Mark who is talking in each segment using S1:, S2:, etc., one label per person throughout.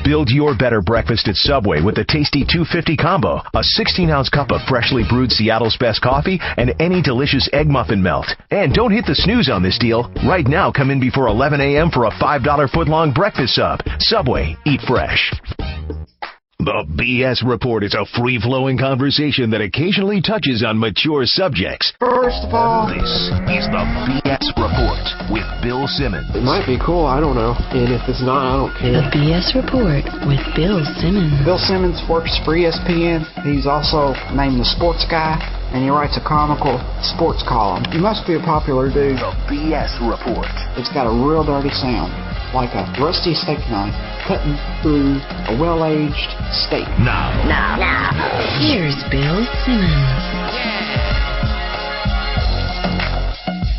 S1: Build your better breakfast at Subway with the tasty 250 combo, a 16-ounce cup of freshly brewed Seattle's best coffee, and any delicious egg muffin melt. And don't hit the snooze on this deal. Right now, come in before 11 a.m. for a $5 foot-long breakfast sub. Subway, eat fresh. The B.S. Report is a free-flowing conversation that occasionally touches on mature subjects.
S2: First of all,
S1: This is the B.S. Report with Bill Simmons.
S2: it might be cool, I don't know. And if it's not, I don't
S3: The
S2: care.
S3: B.S. Report with Bill Simmons.
S4: Bill Simmons works for ESPN. He's also named the sports guy, and he writes a comical sports column. He must be a popular dude.
S1: The B.S. Report.
S4: It's got a real dirty sound, like a rusty steak knife cutting through a well-aged steak.
S1: Now.
S3: Here's Bill Simmons.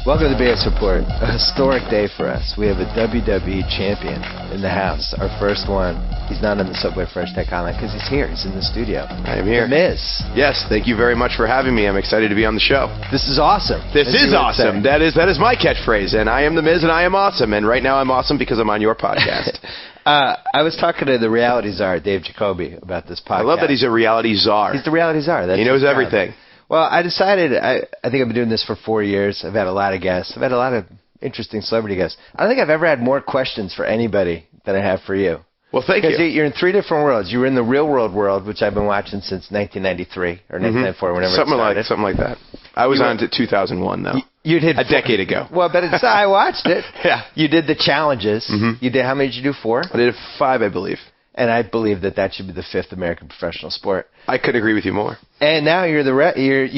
S5: Welcome to the B.S. Report. A historic day for us. We have a WWE champion in the house, our first one. He's not on the Subway Fresh Tech Hotline because he's here. He's in the studio.
S6: I am here.
S5: The Miz.
S6: Yes, thank you very much for having me. I'm excited to be on the show.
S5: This is awesome.
S6: This
S5: as you
S6: is
S5: would
S6: awesome.
S5: say.
S6: That is my catchphrase, and I am the Miz, and I am awesome. And right now, I'm awesome because I'm on your podcast.
S5: I was talking to the reality czar, Dave Jacoby, about this podcast.
S6: I love that he's a reality czar.
S5: He's the reality czar. That's
S6: He knows
S5: his job.
S6: everything.
S5: Well, I decided, I think I've been doing this for 4 years. I've had a lot of guests. I've had a lot of interesting celebrity guests. I don't think I've ever had more questions for anybody than I have for you.
S6: Well, thank you.
S5: Because you're in three different worlds. You were in the real world, which I've been watching since 1993 or 1994, whenever
S6: Something
S5: it started.
S6: something like that. I was on to 2001 though.
S5: You did
S6: a decade ago.
S5: Well, but it's, I watched it.
S6: Yeah.
S5: You did the challenges. You did, how many did you do? 4?
S6: I did 5, I believe.
S5: And I believe that should be the 5th American professional sport.
S6: I couldn't agree with you more.
S5: And now you've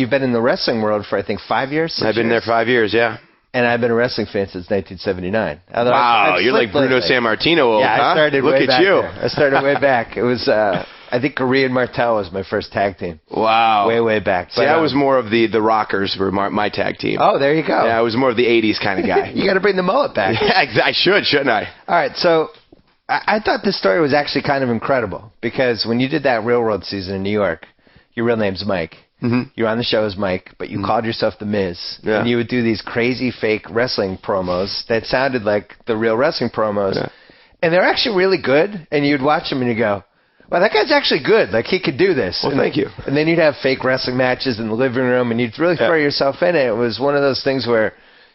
S5: been in the wrestling world for, I think, 5 years. 6
S6: I've been there
S5: years?
S6: 5 years, yeah.
S5: And I've been a wrestling fan since 1979. Although
S6: Wow,
S5: I've
S6: you're like
S5: slipped
S6: Bruno
S5: lately.
S6: Sammartino old,
S5: Yeah,
S6: huh?
S5: I started
S6: Look
S5: way
S6: at
S5: back
S6: you.
S5: there. I started way back. It was, I think Korea and Martel was my first tag team.
S6: Wow.
S5: Way back.
S6: See, I was more of the Rockers were my tag team.
S5: Oh, there you go.
S6: Yeah, I was more of the 80s kind of guy.
S5: You got to bring the mullet back.
S6: Yeah, I should, shouldn't I?
S5: All right, so I thought this story was actually kind of incredible because when you did that Real World season in New York, your real name's Mike. You're on the show as Mike, but you called yourself The Miz.
S6: Yeah.
S5: And you would do these crazy fake wrestling promos that sounded like the real wrestling promos.
S6: Yeah.
S5: And they're actually really good, and you'd watch them and you go, well, that guy's actually good. Like, he could do this.
S6: Well, thank you.
S5: And then you'd have fake wrestling matches in the living room, and you'd really throw yourself in it. It was one of those things where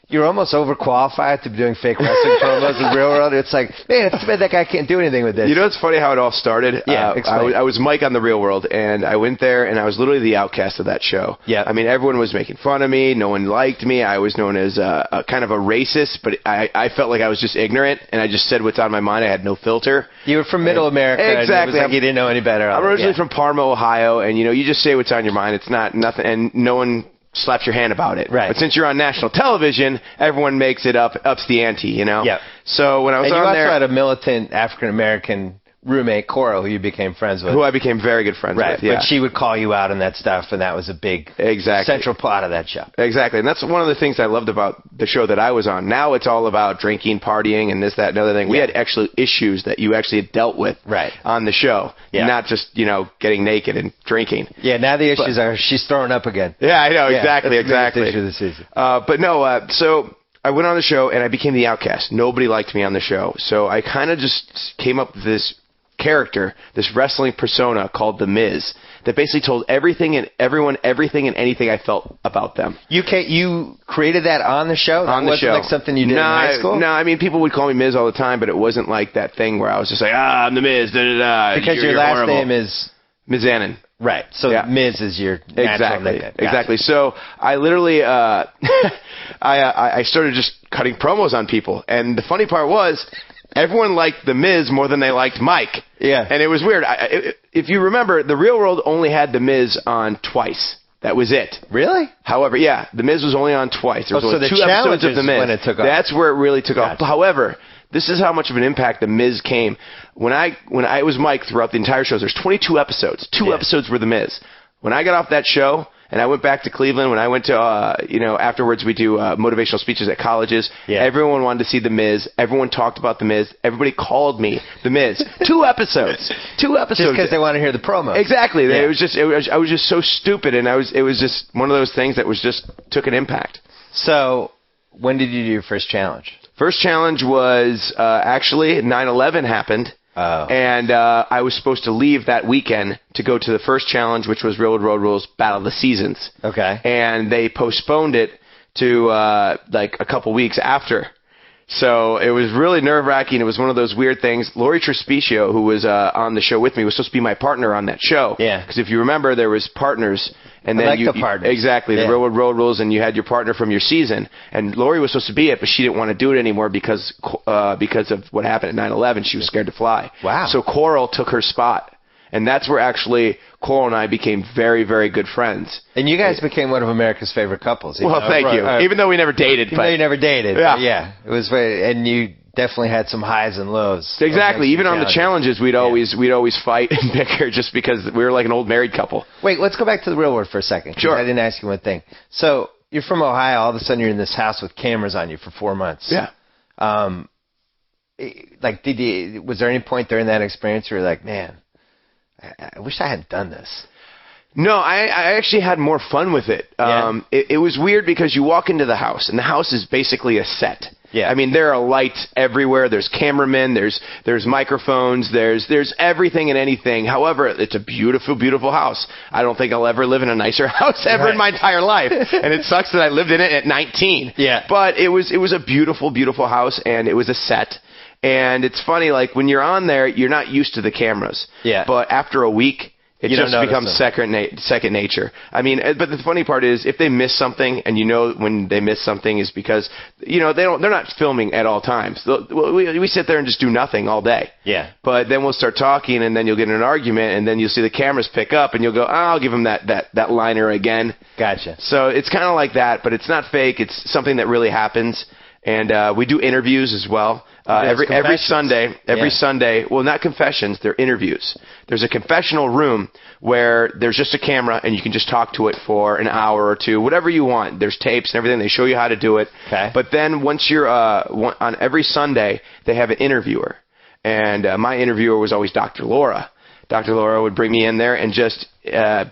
S5: you're almost overqualified to be doing fake wrestling promos in the real world. It's like, man, it's too bad that guy can't do anything with this.
S6: You know, it's funny how it all started.
S5: Yeah, explain.
S6: I was Mike on The Real World, and I went there, and I was literally the outcast of that show.
S5: Yeah.
S6: I mean, everyone was making fun of me. No one liked me. I was known as a kind of a racist, but I felt like I was just ignorant, and I just said what's on my mind. I had no filter.
S5: You were from Middle America.
S6: Exactly.
S5: And it was like you didn't know any better.
S6: I'm originally from Parma, Ohio, and, you just say what's on your mind. It's not nothing, and no one slaps your hand about it.
S5: Right.
S6: But since you're on national television, everyone makes it ups the ante,
S5: Yeah.
S6: So when I was
S5: And you
S6: on
S5: also
S6: there,
S5: had a militant African-American roommate, Coral, who you became friends with.
S6: who I became very good friends
S5: Right,
S6: with. Yeah.
S5: but she would call you out on that stuff, and that was a big central plot of that show.
S6: Exactly, and that's one of the things I loved about the show that I was on. Now it's all about drinking, partying, and this, that, and other thing. We had actual issues that you actually had dealt with on the show, not just, getting naked and drinking.
S5: Yeah, now the issues are she's throwing up again.
S6: Yeah, I know, exactly.
S5: That's the biggest issue of the season.
S6: But no, so I went on the show, and I became the outcast. Nobody liked me on the show, so I kind of just came up with this character, this wrestling persona called The Miz, that basically told everything and everyone everything and anything I felt about them.
S5: You created that on the show? That
S6: on the
S5: wasn't
S6: show.
S5: like something you did in high school?
S6: No, I mean, people would call me Miz all the time, but it wasn't like that thing where I was just like, I'm The Miz, da-da-da.
S5: Because your
S6: you're
S5: last
S6: horrible.
S5: name is...
S6: Mizanin.
S5: Right, so Miz is your natural nickname.
S6: Exactly. So I literally, I started just cutting promos on people, and the funny part was, everyone liked The Miz more than they liked Mike.
S5: Yeah.
S6: And it was weird. If you remember, The Real World only had The Miz on twice. That was it.
S5: Really?
S6: However, The Miz was only on twice. There was
S5: so
S6: only
S5: the
S6: 2 episodes of
S5: challenges
S6: The Miz.
S5: when it took off.
S6: That's where it really took off.
S5: Gotcha.
S6: However, this is how much of an impact The Miz came. When I was Mike throughout the entire show, there's 22 episodes. 2 episodes were The Miz. When I got off that show, and I went back to Cleveland, when I went to, afterwards we do motivational speeches at colleges. Yeah. Everyone wanted to see The Miz. Everyone talked about The Miz. Everybody called me The Miz. 2 episodes. 2 episodes.
S5: Just because they want to hear the promo.
S6: Exactly. Yeah. I was just so stupid, and it was just one of those things that was just took an impact.
S5: So, when did you do your first challenge?
S6: First challenge was actually 9/11 happened. And I was supposed to leave that weekend to go to the first challenge, which was Real Road Rules Battle of the Seasons.
S5: Okay.
S6: And they postponed it to like a couple weeks after. So it was really nerve-wracking. It was one of those weird things. Lori Trespicio, who was on the show with me, was supposed to be my partner on that show.
S5: Yeah.
S6: Because if you remember, there was partners. And then
S5: the partners.
S6: Exactly, the Railroad Road Rules, and you had your partner from your season. And Lori was supposed to be it, but she didn't want to do it anymore because of what happened at 9/11. She was scared to fly.
S5: Wow.
S6: So Coral took her spot. And that's where actually Coral and I became very, very good friends.
S5: And you guys became one of America's favorite couples.
S6: Well, thank you. Even though we never dated.
S5: Even though you never dated.
S6: Yeah.
S5: It was very, and you definitely had some highs and lows.
S6: Exactly. Even on the challenges, we'd always fight and bicker just because we were like an old married couple.
S5: Wait, let's go back to the real world for a second.
S6: Sure.
S5: I didn't ask you one thing. So you're from Ohio. All of a sudden, you're in this house with cameras on you for 4 months.
S6: Yeah.
S5: Was there any point during that experience where you're like, man, I wish I hadn't done this?
S6: No, I actually had more fun with it. It was weird because you walk into the house, and the house is basically a set.
S5: Yeah.
S6: I mean, there are lights everywhere. There's cameramen. There's microphones. There's everything and anything. However, it's a beautiful, beautiful house. I don't think I'll ever live in a nicer house ever in my entire life. And it sucks that I lived in it at 19.
S5: Yeah.
S6: But it was a beautiful, beautiful house, and it was a set. And it's funny, like when you're on there, you're not used to the cameras.
S5: Yeah.
S6: But after a week, it just becomes second nature. I mean, but the funny part is, if they miss something, and you know when they miss something is because they're not filming at all times. We sit there and just do nothing all day.
S5: Yeah.
S6: But then we'll start talking, and then you'll get in an argument, and then you'll see the cameras pick up, and you'll go, I'll give them that liner again.
S5: Gotcha.
S6: So it's kind of like that, but it's not fake. It's something that really happens. And we do interviews as well. Every Sunday, well, not confessions, they're interviews. There's a confessional room where there's just a camera and you can just talk to it for an hour or two, whatever you want. There's tapes and everything. They show you how to do it.
S5: Okay.
S6: But then once you're on every Sunday, they have an interviewer. And my interviewer was always Dr. Laura. Dr. Laura would bring me in there and just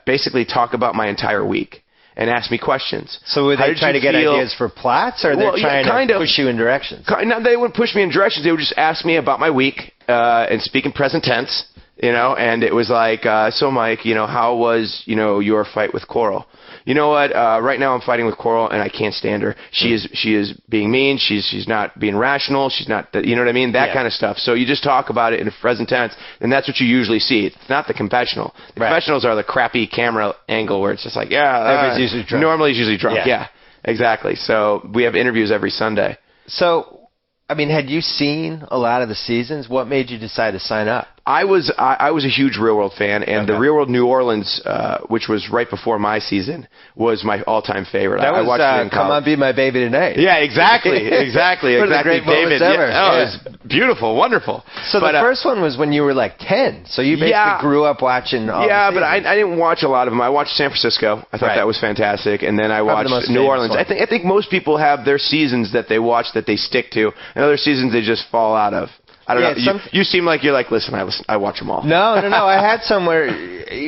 S6: basically talk about my entire week and ask me questions.
S5: So were they trying to get ideas for plots, or they're trying to push you in directions?
S6: No, they wouldn't push me in directions. They would just ask me about my week and speak in present tense, and it was like, so Mike, how was, your fight with Coral? You know what? Right now I'm fighting with Coral, and I can't stand her. She is being mean. She's not being rational. She's not, you know what I mean? That kind of stuff. So you just talk about it in present tense, and that's what you usually see. It's not the confessional. The confessionals are the crappy camera angle where it's just like,
S5: everybody's usually drunk.
S6: Normally it's usually drunk. Yeah, exactly. So we have interviews every Sunday.
S5: So, I mean, had you seen a lot of the seasons? What made you decide to sign up?
S6: I was a huge Real World fan, and the Real World New Orleans, which was right before my season, was my all-time favorite.
S5: That was
S6: I watched it in
S5: Come On Be My Baby Tonight.
S6: Yeah, exactly.
S5: One of the great
S6: David.
S5: moments ever.
S6: Yeah. Oh, it was beautiful, wonderful.
S5: So the first one was when you were like 10. So you basically grew up watching all the seasons.
S6: But I didn't watch a lot of them. I watched San Francisco. I thought that was fantastic. And then I watched New Orleans. I think most people have their seasons that they watch that they stick to, and other seasons they just fall out of. I don't know. You seem like you're like, listen, I watch them all.
S5: No. I had somewhere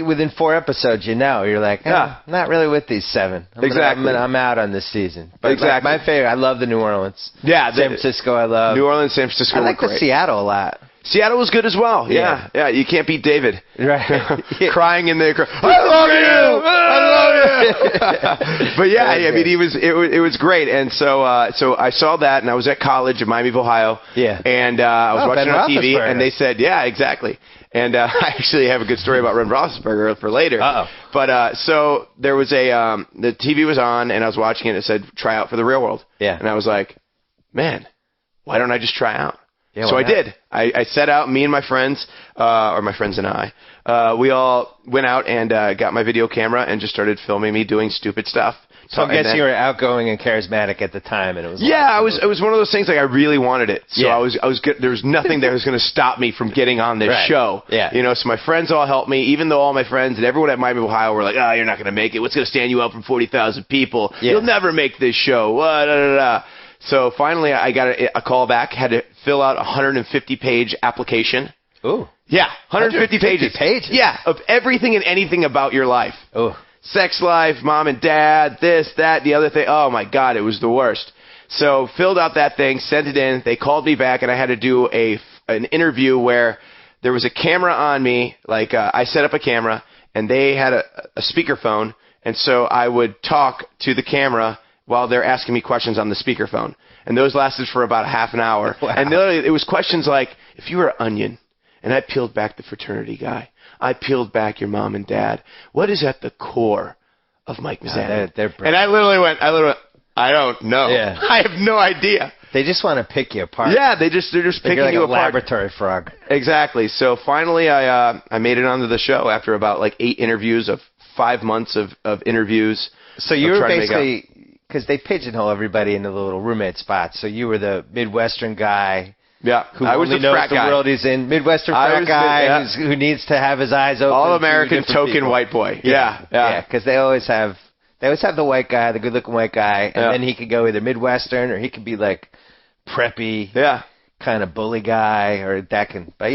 S5: within 4 episodes, you're like, not really with these 7. I'm out on this season. But my favorite, I love the New Orleans.
S6: Yeah.
S5: San Francisco, I love.
S6: New Orleans, San Francisco.
S5: I like the Seattle a lot.
S6: Seattle was good as well. Yeah. You can't beat David.
S5: Right.
S6: Crying in there. I love you. But I mean, it was great. And so I saw that, and I was at college in Miami of Ohio.
S5: Yeah.
S6: And I was watching on TV, and they said, exactly. And I actually have a good story about Ben Roethlisberger for later. But so there was the TV was on, and I was watching it, and it said, try out for the Real World.
S5: Yeah.
S6: And I was like, man, why don't I just try out?
S5: Yeah,
S6: so I did. I set out, me and my friends, or my friends and I, we all went out and got my video camera and just started filming me doing stupid stuff.
S5: So I guess you were outgoing and charismatic at the time, and it was.
S6: Yeah, it was one of those things like I really wanted it. So I was good. There was nothing that was going to stop me from getting on this show.
S5: Yeah.
S6: So my friends all helped me, even though all my friends and everyone at Miami of Ohio were like, you're not going to make it. What's going to stand you out from 40,000 people? Yeah. You'll never make this show. So finally, I got a call back. Had to fill out a 150-page application.
S5: Ooh.
S6: Yeah, 150 pages. Yeah, of everything and anything about your life.
S5: Ooh.
S6: Sex life, mom and dad, this, that, the other thing. Oh, my God, it was the worst. So filled out that thing, sent it in. They called me back, and I had to do an interview where there was a camera on me. Like I set up a camera, and they had a speakerphone, and so I would talk to the camera while they're asking me questions on the speakerphone. And those lasted for about a half an hour.
S5: Wow.
S6: And literally, it was questions like, if you were an onion, and I peeled back the fraternity guy, I peeled back your mom and dad, what is at the core of Mike Mazzani? And I literally went, I don't know.
S5: Yeah.
S6: I have no idea.
S5: They just want to pick you apart.
S6: Yeah, they're just picking
S5: You're like
S6: you
S5: a
S6: apart.
S5: laboratory frog.
S6: Exactly. So finally, I made it onto the show after about like 8 interviews of 5 months of interviews.
S5: So you were basically, because they pigeonhole everybody into the little roommate spots. So you were the Midwestern guy.
S6: Yeah,
S5: who
S6: I was
S5: only
S6: the
S5: knows
S6: frat
S5: the
S6: guy.
S5: world he's in. Midwestern frat guy who needs to have his eyes open.
S6: All American
S5: to
S6: token
S5: people.
S6: white boy. Yeah.
S5: Because they always have the white guy, the good-looking white guy, and then he could go either Midwestern or he could be like preppy, kind of bully guy, or that can. But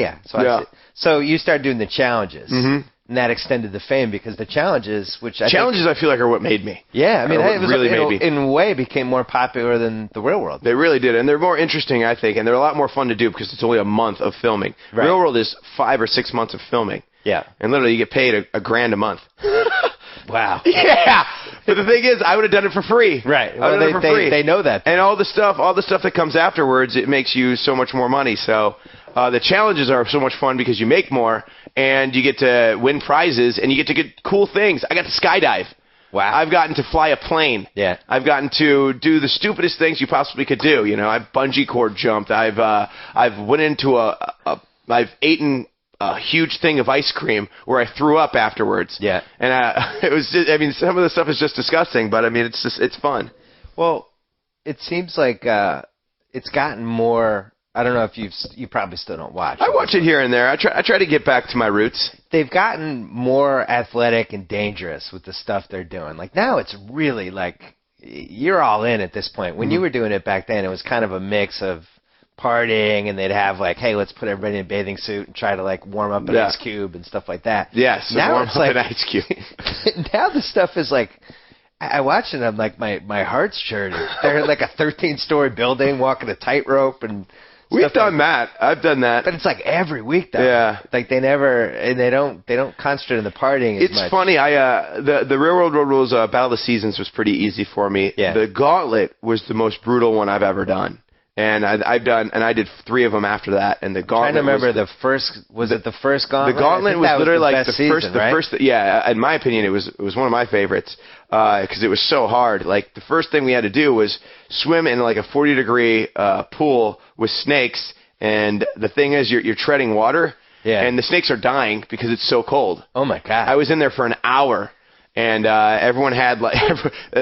S5: so you started doing the challenges. Mm-hmm. And that extended the fame because the challenges, I feel like
S6: are what made me.
S5: Yeah, I mean, it was
S6: really made me.
S5: In a way, became more popular than the Real World.
S6: They really did, and they're more interesting, I think, and they're a lot more fun to do because it's only a month of filming.
S5: Right.
S6: Real World is 5 or 6 months of filming.
S5: Yeah,
S6: and literally you get paid $1,000 a month.
S5: Wow.
S6: Yeah, but the thing is, I would have done it for free.
S5: Right. Well, they know that,
S6: and all the stuff that comes afterwards, it makes you so much more money. So. The challenges are so much fun because you make more and you get to win prizes and you get to get cool things. I got to skydive.
S5: Wow.
S6: I've gotten to fly a plane.
S5: Yeah.
S6: I've gotten to do the stupidest things you possibly could do. You know, I've bungee cord jumped. I've went into I've eaten a huge thing of ice cream where I threw up afterwards.
S5: Yeah.
S6: And it was just, I mean, some of the stuff is just disgusting, but I mean, it's fun.
S5: Well, it seems like it's gotten more. I don't know if you probably still don't watch.
S6: I watch it here and there. I try to get back to my roots.
S5: They've gotten more athletic and dangerous with the stuff they're doing. Like now it's really like you're all in at this point. When you were doing it back then, it was kind of a mix of partying and they'd have like, hey, let's put everybody in a bathing suit and try to like warm up an ice cube and stuff like that.
S6: Yes,
S5: now
S6: warm
S5: it's
S6: up
S5: like
S6: an ice cube.
S5: Now the stuff is like I watch it and I'm like my heart's churning. They're in like a 13-story building walking a tightrope and
S6: we've done that. I've done that.
S5: But it's like every week, though.
S6: Yeah.
S5: Like they don't concentrate on the partying as much.
S6: It's funny. The Real World Rules Battle of the Seasons was pretty easy for me.
S5: Yeah.
S6: The Gauntlet was the most brutal one I've ever done. And I did 3 of them after that. And the Gauntlet.
S5: I'm trying to remember the first. Was it the first Gauntlet?
S6: The Gauntlet was literally like the
S5: season,
S6: first. Yeah, in my opinion, it was one of my favorites because it was so hard. Like the first thing we had to do was swim in like a 40-degree pool with snakes. And the thing is, you're treading water.
S5: Yeah. And
S6: the snakes are dying because it's so cold.
S5: Oh my God.
S6: I was in there for an hour. And everyone had like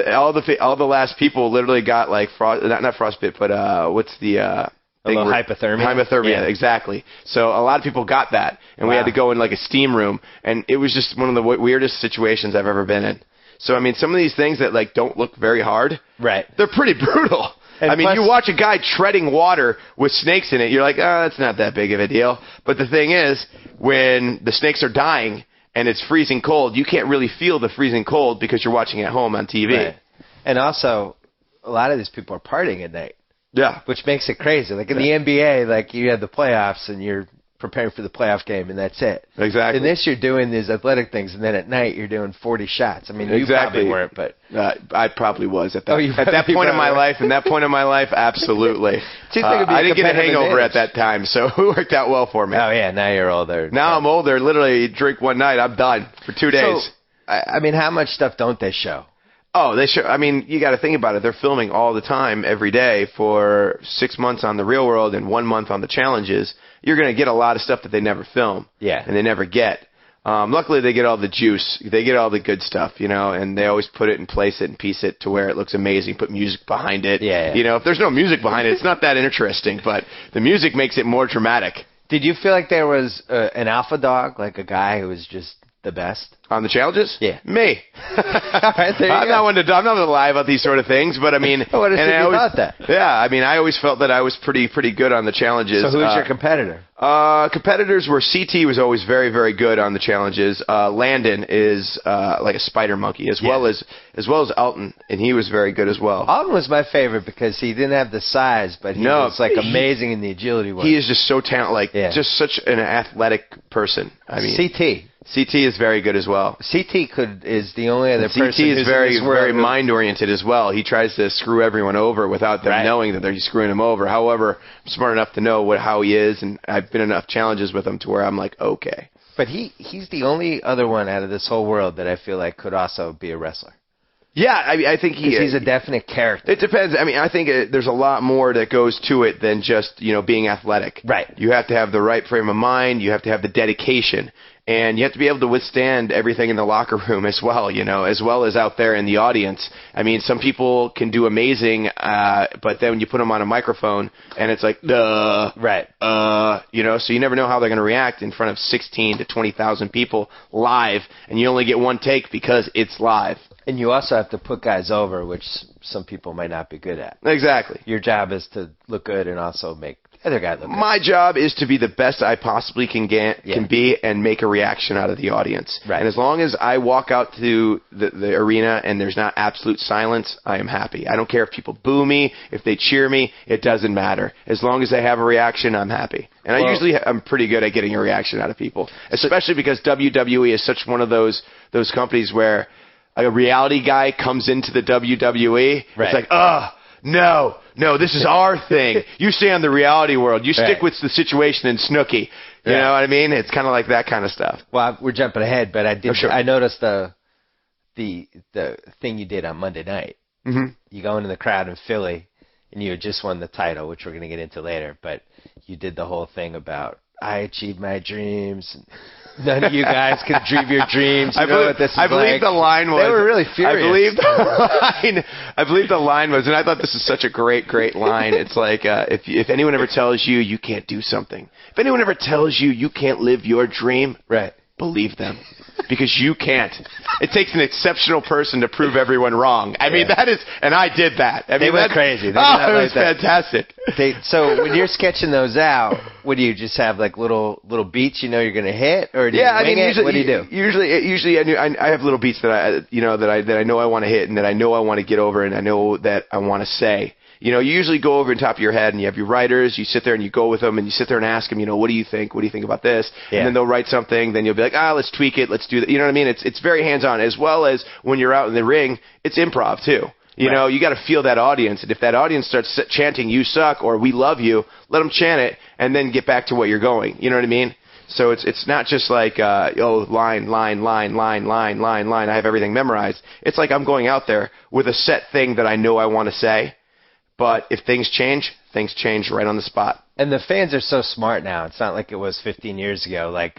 S6: all the last people literally got like not frostbite, but what's the thing?
S5: Hypothermia.
S6: Hypothermia,
S5: yeah.
S6: Exactly. So a lot of people got that, and we had to go in like a steam room, and it was just one of the weirdest situations I've ever been in. So I mean, some of these things that like don't look very hard,
S5: right?
S6: They're pretty brutal.
S5: And
S6: I mean,
S5: plus,
S6: you watch a guy treading water with snakes in it, you're like, oh, that's not that big of a deal. But the thing is, when the snakes are dying and it's freezing cold, you can't really feel the freezing cold because you're watching at home on TV.
S5: Right. And also, a lot of these people are partying at night.
S6: Yeah.
S5: Which makes it crazy. Like in the NBA, like you have the playoffs and you're preparing for the playoff game and that's it.
S6: Exactly.
S5: In this, you're doing these athletic things and then at night you're doing 40 shots. I mean, you probably weren't, but
S6: I probably was at that
S5: at that
S6: point in my life. In that point in my life, absolutely.
S5: I
S6: didn't get a hangover at that time, so it worked out well for me.
S5: Oh yeah, now you're older.
S6: Now I'm older. Literally, drink one night, I'm done for 2 days.
S5: So, I mean, how much stuff don't they show?
S6: Oh, they show. I mean, you got to think about it. They're filming all the time, every day, for 6 months on the Real World and 1 month on the challenges. You're going to get a lot of stuff that they never film.
S5: Yeah.
S6: And they never get. Luckily, they get all the juice. They get all the good stuff, you know, and they always put it and place it and piece it to where it looks amazing, put music behind it.
S5: Yeah.
S6: You know, if there's no music behind it, it's not that interesting, but the music makes it more dramatic.
S5: Did you feel like there was an alpha dog, like a guy who was just the best
S6: on the challenges?
S5: Yeah,
S6: me.
S5: All right, there you
S6: I'm
S5: go.
S6: I'm not one to lie about these sort of things, but I mean,
S5: What if you thought that?
S6: Yeah, I mean, I always felt that I was pretty good on the challenges.
S5: So who's your competitor?
S6: Competitors were CT was always very, very good on the challenges. Landon is like a spider monkey, as well as Alton, and he was very good as well.
S5: Alton was my favorite because he didn't have the size, but he was like amazing in the agility work.
S6: He is just so talented, just such an athletic person. I mean, CT is very good as well.
S5: CT is the only other person
S6: CT is
S5: very
S6: mind oriented as well. He tries to screw everyone over without them knowing that they're screwing him over. However, I'm smart enough to know how he is, and I've been in enough challenges with him to where I'm like, okay.
S5: But he's the only other one out of this whole world that I feel like could also be a wrestler.
S6: Yeah, I think he's
S5: a definite character.
S6: It depends. I mean, I think there's a lot more that goes to it than just being athletic.
S5: Right.
S6: You have to have the right frame of mind. You have to have the dedication. And you have to be able to withstand everything in the locker room as well, as well as out there in the audience. I mean, some people can do amazing, but then when you put them on a microphone and it's like, duh.
S5: Right.
S6: So you never know how they're going to react in front of 16 to 20,000 people live, and you only get one take because it's live.
S5: And you also have to put guys over, which some people might not be good at.
S6: Exactly.
S5: Your job is to look good and also make the other guy look good.
S6: My job is to be the best I possibly can be and make a reaction out of the audience.
S5: Right.
S6: And as long as I walk out to the arena and there's not absolute silence, I am happy. I don't care if people boo me, if they cheer me, it doesn't matter. As long as I have a reaction, I'm happy. And I'm pretty good at getting a reaction out of people, especially because WWE is such one of those companies where a reality guy comes into the WWE. Right. It's like, no, this is our thing. You stay on the reality world. You stick with the situation in Snooki. You know what I mean? It's kind of like that kind of stuff.
S5: Well, we're jumping ahead, but I noticed the thing you did on Monday night.
S6: Mm-hmm.
S5: You go into the crowd in Philly, and you had just won the title, which we're going to get into later. But you did the whole thing about I achieved my dreams. None of you guys can dream your dreams. I
S6: believe the line was.
S5: They were really furious.
S6: I believe the line was, and I thought this is such a great line. It's like if anyone ever tells you you can't do something, if anyone ever tells you you can't live your dream, believe them. Because you can't. It takes an exceptional person to prove everyone wrong. I mean, that is, and I did that. I mean,
S5: they went crazy.
S6: It was fantastic.
S5: So when you're sketching those out, what do you just have like little beats you're going to hit, or do you wing it? What do you do?
S6: Usually I have little beats that I know I want to hit and that I know I want to get over and I know that I want to say. You usually go over the top of your head and you have your writers, you sit there and you go with them and you sit there and ask them, what do you think? What do you think about this? Yeah. And then they'll write something, then you'll be like, let's tweak it, let's do that. You know what I mean? It's very hands-on, as well as when you're out in the ring, it's improv too. You got to feel that audience. And if that audience starts chanting, you suck, or we love you, let them chant it and then get back to what you're going. You know what I mean? So it's not just like, line, I have everything memorized. It's like I'm going out there with a set thing that I know I want to say. But if things change right on the spot.
S5: And the fans are so smart now. It's not like it was 15 years ago. Like,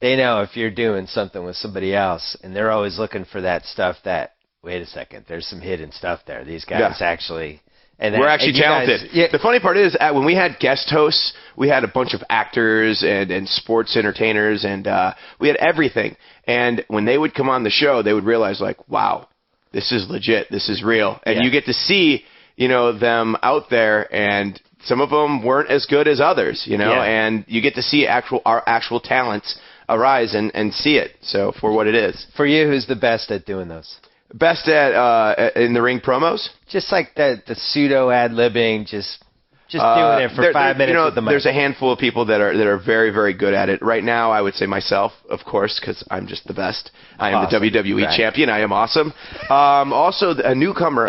S5: they know if you're doing something with somebody else, and they're always looking for that stuff that, wait a second, there's some hidden stuff there. These guys actually...
S6: We're actually talented. The funny part is, when we had guest hosts, we had a bunch of actors and sports entertainers, and we had everything. And when they would come on the show, they would realize, like, wow, this is legit. This is real. And you get to see... them out there, and some of them weren't as good as others, and you get to see our actual talents arise and see it, so for what it is.
S5: For you, who's the best at doing those?
S6: Best at in the ring promos?
S5: Just like the pseudo ad-libbing, just doing it for 5 minutes with the mic.
S6: There's a handful of people that are very, very good at it. Right now, I would say myself, of course, because I'm just the best. I am the WWE champion. I am awesome. Also, a newcomer,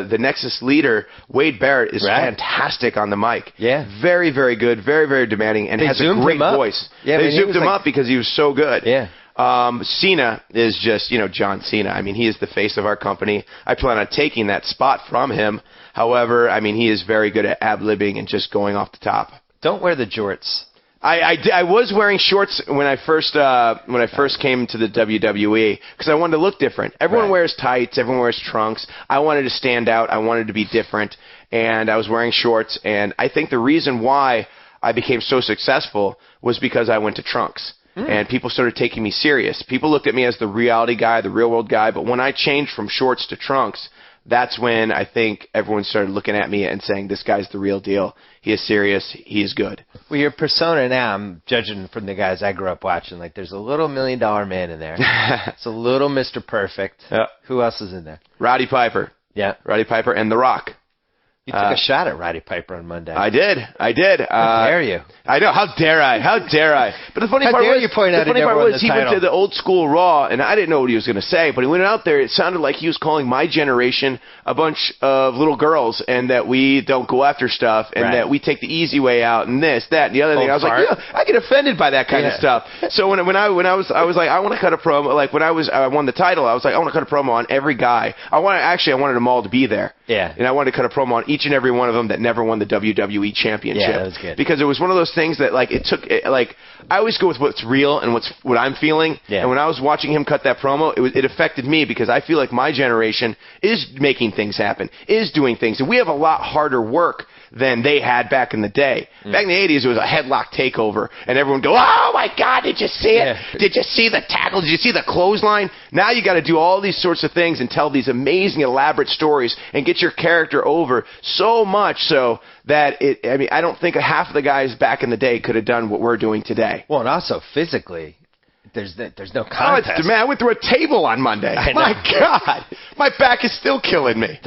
S6: the Nexus leader, Wade Barrett, is fantastic on the mic.
S5: Yeah.
S6: Very, very good. Very, very demanding, and has a great voice. Yeah, they zoomed him up because he was so good.
S5: Yeah.
S6: Cena is just, John Cena. I mean, he is the face of our company. I plan on taking that spot from him. However, I mean, he is very good at ad-libbing and just going off the top.
S5: Don't wear the jorts.
S6: I was wearing shorts when I first came to the WWE because I wanted to look different. Everyone wears tights. Everyone wears trunks. I wanted to stand out. I wanted to be different. And I was wearing shorts. And I think the reason why I became so successful was because I went to trunks. and people started taking me serious. People looked at me as the reality guy, the real world guy, but when I changed from shorts to trunks, that's when I think everyone started looking at me and saying, this guy's the real deal. He is serious. He is good.
S5: Well, your persona now, I'm judging from the guys I grew up watching, like there's a little $1 million man in there. It's a little Mr. Perfect.
S6: Yeah.
S5: Who else is in there?
S6: Roddy Piper.
S5: Yeah.
S6: Roddy Piper and The Rock.
S5: You took a shot at Roddy Piper on Monday.
S6: I did.
S5: How dare you?
S6: I know. How dare I? How dare I? But the funny part was, he went to the old school Raw, and I didn't know what he was going to say. But he went out there. It sounded like he was calling my generation a bunch of little girls, and that we don't go after stuff, and that we take the easy way out, and this, that, and the other thing. I was like, yeah, I get offended by that kind of stuff. So when I was like, I want to cut a promo. Like when I won the title, I was like, I want to cut a promo on every guy. I wanted them all to be there.
S5: Yeah.
S6: And I wanted to cut a promo on each and every one of them that never won the WWE Championship.
S5: Yeah, that was good.
S6: Because it was one of those things that, like, I always go with what's real and what I'm feeling. Yeah. And when I was watching him cut that promo, it affected me because I feel like my generation is making things happen, is doing things. And we have a lot harder work than they had back in the day. Back in the 80s, it was a headlock takeover, and everyone go, oh, my God, did you see it? Yeah. Did you see the tackle? Did you see the clothesline? Now you got to do all these sorts of things and tell these amazing, elaborate stories and get your character over so much so that I don't think half of the guys back in the day could have done what we're doing today.
S5: Well, and also physically, there's no contest.
S6: Man, I went through a table on Monday. My God. My back is still killing me.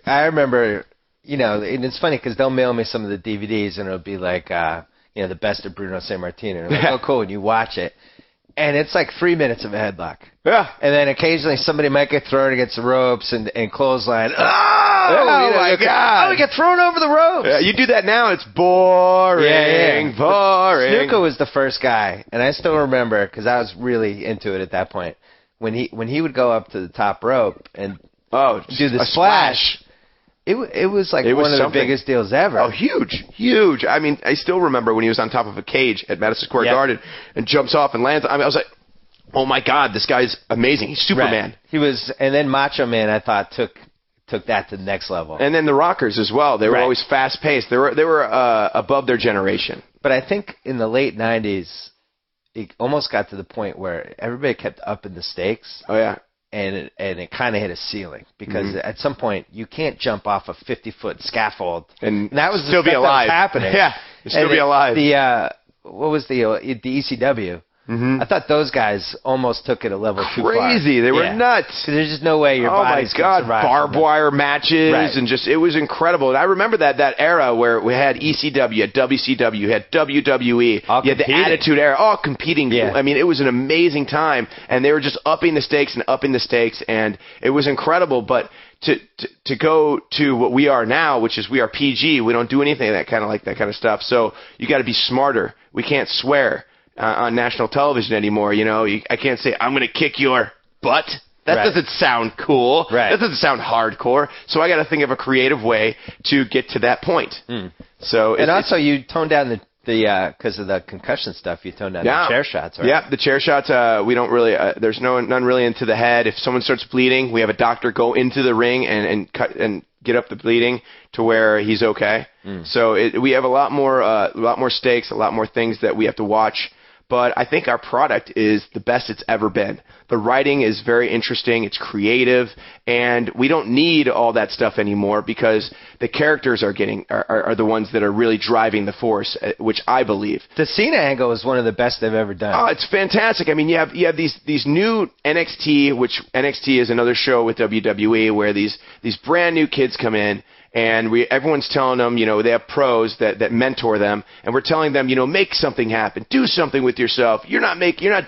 S5: I remember... and it's funny because they'll mail me some of the DVDs, and it'll be like, the best of Bruno Sammartino. And I'm like, oh, cool, and you watch it. And it's like 3 minutes of a headlock.
S6: Yeah.
S5: And then occasionally somebody might get thrown against the ropes and clothesline.
S6: My God.
S5: Oh, we get thrown over the ropes.
S6: Yeah, you do that now, it's boring.
S5: Yeah.
S6: Boring.
S5: Snuka was the first guy, and I still remember because I was really into it at that point. When he would go up to the top rope and do the splash. It was like one of the biggest deals ever.
S6: Oh, huge. I mean, I still remember when he was on top of a cage at Madison Square Garden and jumps off and lands. I mean, I was like, oh my God, this guy's amazing. He's Superman.
S5: Right. He was, and then Macho Man, I thought took that to the next level.
S6: And then the Rockers as well. They were always fast paced. They were above their generation.
S5: But I think in the late '90s, it almost got to the point where everybody kept upping the stakes.
S6: Oh yeah.
S5: And it kind of hit a ceiling because at some point you can't jump off a 50-foot scaffold and that was
S6: still be alive.
S5: That was happening.
S6: Yeah, still be alive.
S5: What was the ECW? I thought those guys almost took it a level too far.
S6: Crazy. They were nuts.
S5: There's just no way your body's going to survive.
S6: Barbed wire matches and just, it was incredible. And I remember that era where we had ECW, you had WCW, you had WWE, you had the Attitude Era, all competing. Yeah. I mean, it was an amazing time, and they were just upping the stakes, and it was incredible. But to go to what we are now, which is we are PG, we don't do anything that kind of stuff. So you got to be smarter. We can't swear on national television anymore. I can't say, I'm going to kick your butt. That doesn't sound cool. That doesn't sound hardcore. So I got to think of a creative way to get to that point. So
S5: also you toned down the because of the concussion stuff, you toned down the chair shots, right?
S6: Yeah, the chair shots, we don't really, there's none really into the head. If someone starts bleeding, we have a doctor go into the ring and cut and get up the bleeding to where he's okay. So we have a lot more stakes, a lot more things that we have to watch. But I think our product is the best it's ever been. The writing is very interesting. It's creative. And we don't need all that stuff anymore because the characters are the ones that are really driving the force, which I believe.
S5: The Cena angle is one of the best they've ever done.
S6: Oh, it's fantastic. I mean, you have these new NXT, which NXT is another show with WWE where these brand new kids come in. And everyone's telling them, they have pros that mentor them, and we're telling them, make something happen, do something with yourself. You're not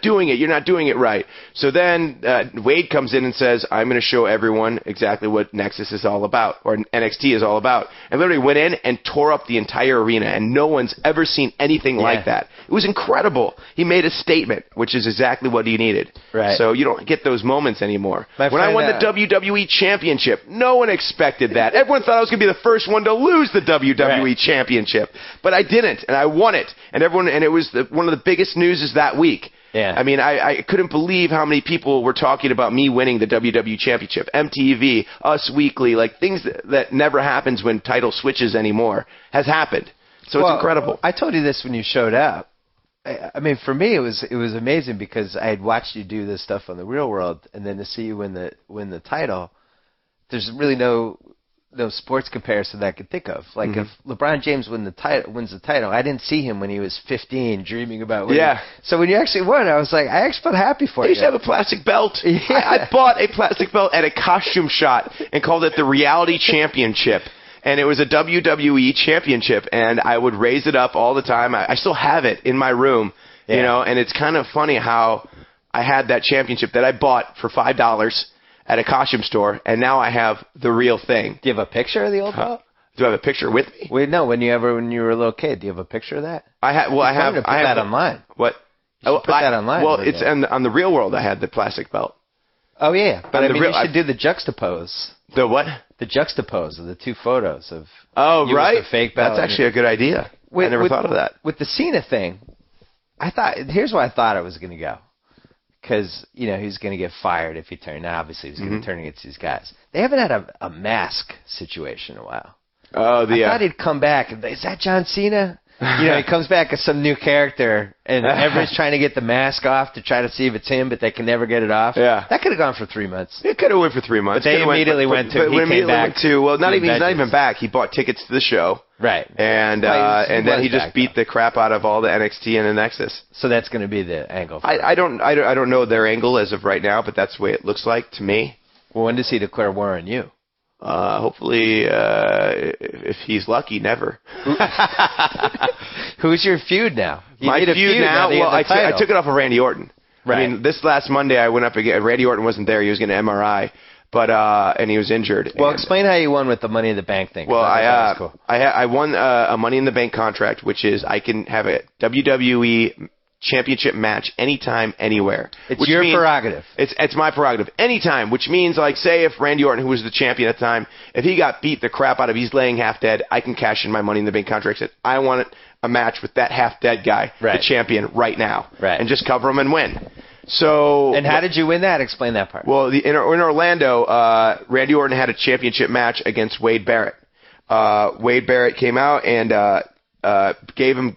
S6: doing it right. So then Wade comes in and says, I'm going to show everyone exactly what Nexus is all about, or NXT is all about, and literally went in and tore up the entire arena, and no one's ever seen anything like that. It was incredible. He made a statement, which is exactly what he needed.
S5: Right.
S6: So you don't get those moments anymore. When I won the WWE Championship, no one expected that. Everyone thought I was going to be the first one to lose the WWE Championship, but I didn't, and I won it, and it was one of the biggest newses that week.
S5: Yeah.
S6: I mean, I couldn't believe how many people were talking about me winning the WWE Championship. MTV, Us Weekly, like things that never happens when title switches anymore has happened. So it's incredible.
S5: I told you this when you showed up. I mean, for me, it was amazing because I had watched you do this stuff on the Real World, and then to see you win the title, there's really no sports comparison that I could think of. Like if LeBron James wins the title, I didn't see him when he was 15 dreaming about winning. Yeah. So when you actually won, I was like, I actually felt happy for you.
S6: I used to have a plastic belt. Yeah. I bought a plastic belt at a costume shop and called it the Reality Championship. And it was a WWE championship, and I would raise it up all the time. I still have it in my room, you know, and it's kind of funny how I had that championship that I bought for $5 at a costume store, and now I have the real thing.
S5: Do you have a picture of the old belt?
S6: Do I have a picture with me?
S5: Wait, no. When you were a little kid, do you have a picture of that?
S6: I have
S5: that online.
S6: What?
S5: Put that online.
S6: Well, it's on the Real World. I had the plastic belt.
S5: Oh yeah, but you should do the juxtapose.
S6: The what?
S5: The juxtapose of the two photos of.
S6: Oh right,
S5: the fake belt.
S6: That's actually a good idea. I never thought of that.
S5: With the Cena thing, here's why I thought it was going to go. Because, he was going to get fired if he turned. Now, obviously, he was going to turn against these guys. They haven't had a mask situation in a while. I thought he'd come back and is that John Cena? He comes back as some new character, and everybody's trying to get the mask off to try to see if it's him, but they can never get it off. Yeah. That could have gone for 3 months.
S6: It could have went for 3 months.
S5: But they immediately went to, he came back.
S6: He's not even back. He bought tickets to the show.
S5: Right.
S6: And then he just beat the crap out of all the NXT and the Nexus.
S5: So that's going to be the angle.
S6: I don't know their angle as of right now, but that's the way it looks like to me.
S5: Well, when does he declare war on you?
S6: Hopefully, if he's lucky, never.
S5: Who's your feud now?
S6: My feud now? Well, I took it off of Randy Orton.
S5: Right.
S6: I mean, this last Monday I went up again. Randy Orton wasn't there. He was getting an MRI, and he was injured.
S5: Well, explain how you won with the Money in the Bank thing.
S6: Well, I won a Money in the Bank contract, which is I can have a WWE championship match anytime, anywhere.
S5: It's your prerogative.
S6: It's my prerogative. Anytime, which means, like, say if Randy Orton, who was the champion at the time, if he got beat the crap out of, he's laying half dead, I can cash in my Money in the Bank contract. Say, I want a match with that half dead guy, the champion, right now, and just cover him and win. So.
S5: And how did you win that? Explain that part.
S6: Well, in Orlando, Randy Orton had a championship match against Wade Barrett. Wade Barrett came out and gave him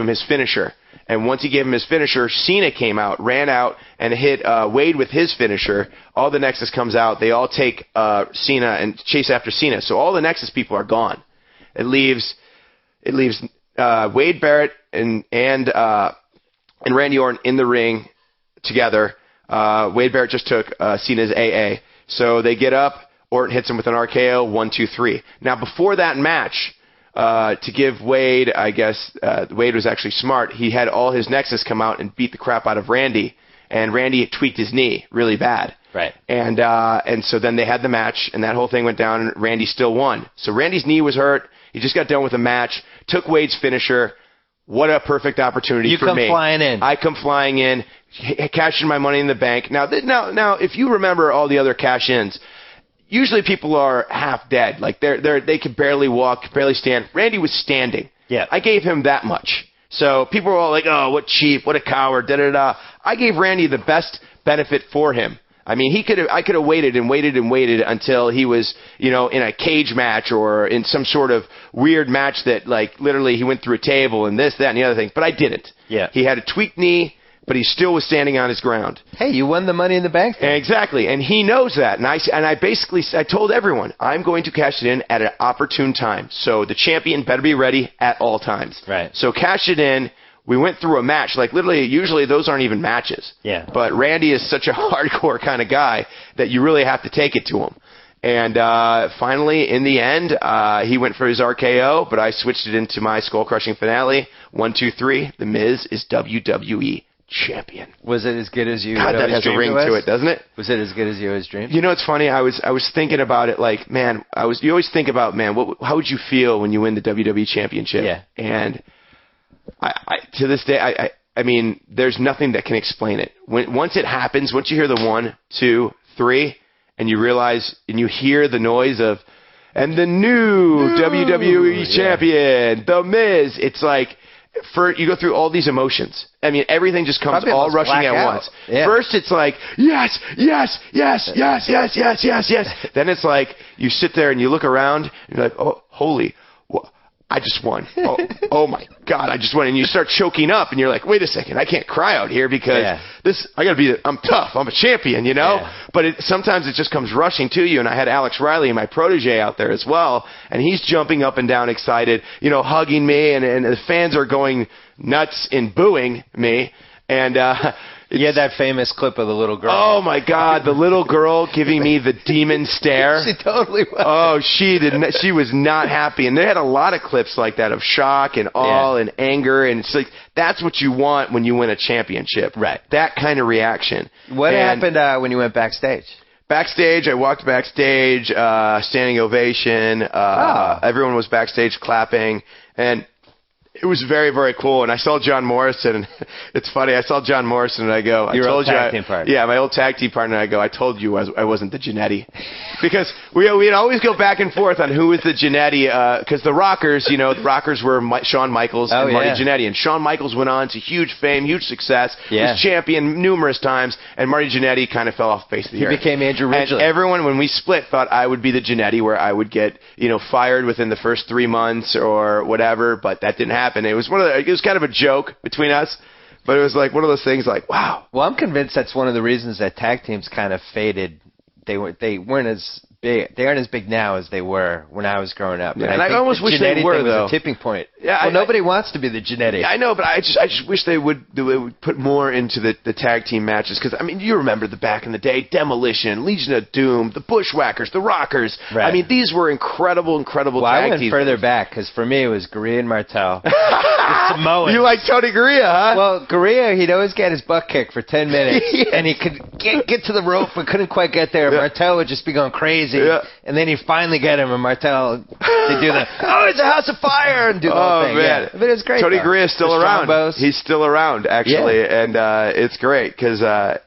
S6: his finisher. And once he gave him his finisher, Cena came out, ran out, and hit Wade with his finisher. All the Nexus comes out. They all take Cena and chase after Cena. So all the Nexus people are gone. It leaves Wade Barrett and Randy Orton in the ring together. Wade Barrett just took Cena's AA. So they get up. Orton hits him with an RKO, 1, 2, 3. Now, before that match, to give Wade, I guess, Wade was actually smart. He had all his Nexus come out and beat the crap out of Randy, and Randy tweaked his knee really bad.
S5: Right.
S6: And so then they had the match, and that whole thing went down, and Randy still won. So Randy's knee was hurt. He just got done with a match, took Wade's finisher. What a perfect opportunity for me.
S5: You come flying in.
S6: I come flying in, cash in my Money in the Bank. Now, if you remember all the other cash-ins, usually people are half dead. Like they could barely walk, barely stand. Randy was standing.
S5: Yeah.
S6: I gave him that much. So people were all like, "Oh, what cheap, what a coward." Da da da. I gave Randy the best benefit for him. I mean, I could have waited until he was, in a cage match or in some sort of weird match that, like, literally he went through a table and this, that, and the other thing. But I didn't.
S5: Yeah.
S6: He had a tweaked knee, but he still was standing on his ground.
S5: Hey, you won the Money in the Bank thing.
S6: Exactly, and he knows that. And I told everyone, I'm going to cash it in at an opportune time. So the champion better be ready at all times.
S5: Right.
S6: So cash it in. We went through a match. Like, literally, usually those aren't even matches.
S5: Yeah.
S6: But Randy is such a hardcore kind of guy that you really have to take it to him. And finally, in the end, he went for his RKO, but I switched it into my skull-crushing finale. 1, 2, 3. The Miz is WWE champion.
S5: Was it as good as you?
S6: God, that has a ring to it, doesn't it?
S5: Was it as good as you always dreamed?
S6: It's funny. I was thinking about it. Like, man, you always think about, man, how would you feel when you win the WWE championship?
S5: Yeah.
S6: And I to this day, I mean, there's nothing that can explain it. Once it happens, once you hear the 1, 2, 3, and you realize and you hear the noise of, and the new WWE champion, The Miz. It's like, you go through all these emotions. I mean, everything just comes all rushing at once.
S5: Yeah.
S6: First, it's like, yes, yes, yes, yes, yes, yes, yes, yes. Then it's like, you sit there and you look around, and you're like, oh, holy, I just won. Oh my God, I just won. And you start choking up, and you're like, wait a second, I can't cry out here because I'm tough. I'm a champion, you know? Yeah. But sometimes it just comes rushing to you. And I had Alex Riley, my protege, out there as well, and he's jumping up and down excited, hugging me, and the fans are going nuts and booing me. And
S5: you had that famous clip of the little girl.
S6: Oh my God, the little girl giving me the demon stare.
S5: She totally was.
S6: Oh, she was not happy. And they had a lot of clips like that of shock and awe and anger, and it's like that's what you want when you win a championship.
S5: Right.
S6: That kind of reaction.
S5: What happened when you went backstage?
S6: Backstage, I walked backstage, standing ovation. Everyone was backstage clapping, and it was very, very cool. And I saw John Morrison, and it's funny. I saw John Morrison, and I go,
S5: Your old tag team partner.
S6: Yeah, my old tag team partner. I go, I told you I wasn't the Jannetty. Because we'd always go back and forth on who was the Jannetty, because the Rockers, the Rockers were Shawn Michaels and Marty Jannetty. And Shawn Michaels went on to huge fame, huge success, was champion numerous times, and Marty Jannetty kind of fell off the face of the earth.
S5: He became Andrew Ridgely.
S6: And everyone, when we split, thought I would be the Jannetty, where I would get, fired within the first 3 months or whatever, but that didn't happen. It was kind of a joke between us, but it was like one of those things like, wow.
S5: Well, I'm convinced that's one of the reasons that tag teams kind of faded. They weren't as big. They aren't as big now as they were when I was growing up.
S6: Yeah, and I almost wish they were, though.
S5: Was a tipping point. Yeah, nobody wants to be the Jannetty.
S6: Yeah, I know, but I just wish they would put more into the tag team matches, because you remember the back in the day, Demolition, Legion of Doom, the Bushwhackers, the Rockers. Right. These were incredible tag teams.
S5: I went further back, because for me it was Gurria and Martel. The Samoans.
S6: You like Tony Gurria, huh?
S5: Well, Gurria, he'd always get his butt kicked for 10 minutes, and he could get to the rope but couldn't quite get there. Martel would just be going crazy, and then he'd finally get him, and Martel would do the, it's a house of fire, and do the whole thing.
S6: Man.
S5: Yeah. But it's great.
S6: Tony Gurria is still around. He's still around, actually, and it's great, because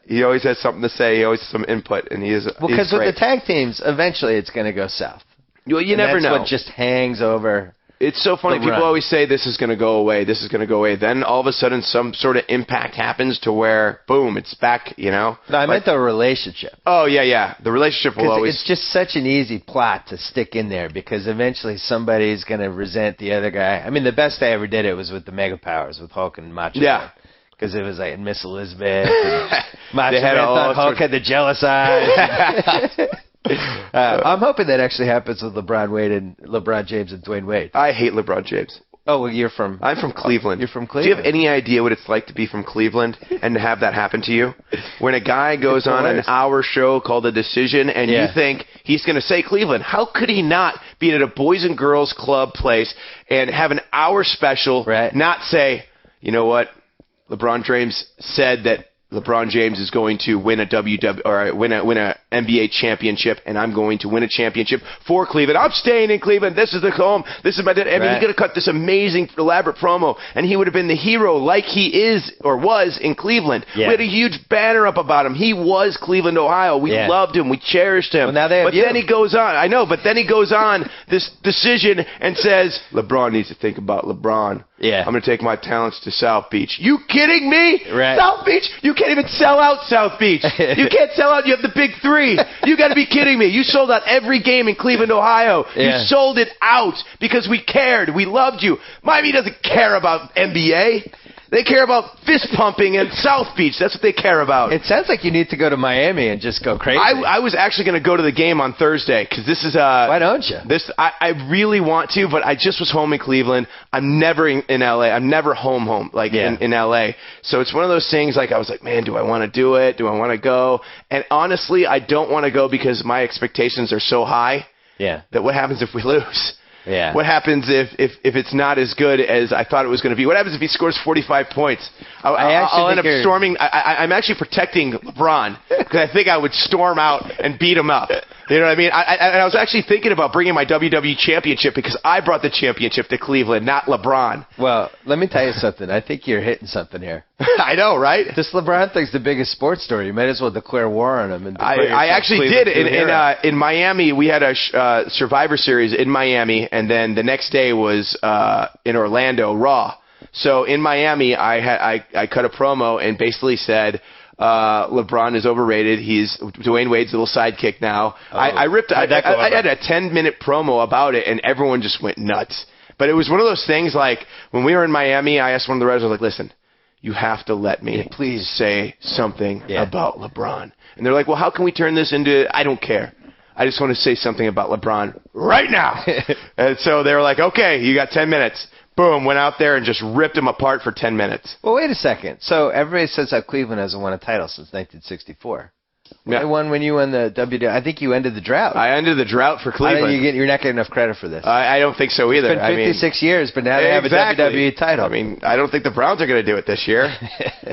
S6: he always has something to say. He always has some input, and he's
S5: because with the tag teams, eventually it's going to go south.
S6: Well, you never know.
S5: That's what just hangs over.
S6: It's so funny. People always say this is going to go away. This is going to go away. Then all of a sudden, some sort of impact happens to where, boom, it's back. No,
S5: I meant the relationship.
S6: Oh yeah. The relationship will always.
S5: It's just such an easy plot to stick in there, because eventually somebody's going to resent the other guy. The best I ever did it was with the Mega Powers, with Hulk and Macho Man. Because it was like Miss Elizabeth. And Macho Man thought Hulk had the jealous eyes. I'm hoping that actually happens with LeBron James and Dwayne Wade.
S6: I hate LeBron James.
S5: Oh, well, I'm from Cleveland. You're from Cleveland.
S6: Do you have any idea what it's like to be from Cleveland and to have that happen to you? When a guy goes on an hour show called The Decision, and you think he's going to say Cleveland. How could he not be at a Boys and Girls Club place and have an hour special, not say, you know what, LeBron James said that LeBron James is going to win a win a NBA championship, and I'm going to win a championship for Cleveland. I'm staying in Cleveland. This is the home. This is my. He could have cut this amazing, elaborate promo, and he would have been the hero like he is or was in Cleveland. Yeah. We had a huge banner up about him. He was Cleveland, Ohio. We loved him. We cherished him.
S5: Well, now they have
S6: then he goes on. I know, but then he goes on this decision and says, LeBron needs to think about LeBron.
S5: Yeah.
S6: I'm going to take my talents to South Beach. You kidding me?
S5: Right.
S6: South Beach? You can't even sell out South Beach. You can't sell out. You have the big three. You got to be kidding me. You sold out every game in Cleveland, Ohio. Yeah. You sold it out because we cared. We loved you. Miami doesn't care about NBA. They care about fist pumping in South Beach. That's what they care about.
S5: It sounds like you need to go to Miami and just go crazy.
S6: I was actually going to go to the game on Thursday because this is
S5: Why don't you?
S6: I really want to, but I just was home in Cleveland. I'm never in LA. I'm never home in LA. So it's one of those things. Like I was like, man, do I want to do it? Do I want to go? And honestly, I don't want to go because my expectations are so high.
S5: Yeah.
S6: That what happens if we lose?
S5: Yeah.
S6: What happens if it's not as good as I thought it was going to be? What happens if he scores 45 points? I'll end up storming. I'm actually protecting LeBron because I think I would storm out and beat him up. You know what I mean? I was actually thinking about bringing my WWE championship because I brought the championship to Cleveland, not LeBron.
S5: Well, let me tell you something. I think you're hitting something here.
S6: I know, right?
S5: This LeBron thing's the biggest sports story. You might as well declare war on him. And
S6: I actually did. In Miami, we had a Survivor Series in Miami, and then the next day was in Orlando, Raw. So in Miami, I cut a promo and basically said, LeBron is overrated. He's Dwayne Wade's little sidekick now. I had a 10-minute promo about it, and everyone just went nuts. But it was one of those things, like, when we were in Miami, I asked one of the writers, I was like, listen, you have to let me please say something about LeBron. And they're like, well, how can we turn this into, I don't care. I just want to say something about LeBron right now. And so they were like, okay, you got 10 minutes. Boom, went out there and just ripped him apart for 10 minutes.
S5: Well, wait a second. So everybody says that Cleveland hasn't won a title since 1964.
S6: Yeah.
S5: They won when you won the WW. I think you ended the drought.
S6: I ended the drought for Cleveland.
S5: You're not getting enough credit for this.
S6: I don't think so either.
S5: It's been 56 years, but now they have a WWE title.
S6: I mean, I don't think the Browns are going to do it this year,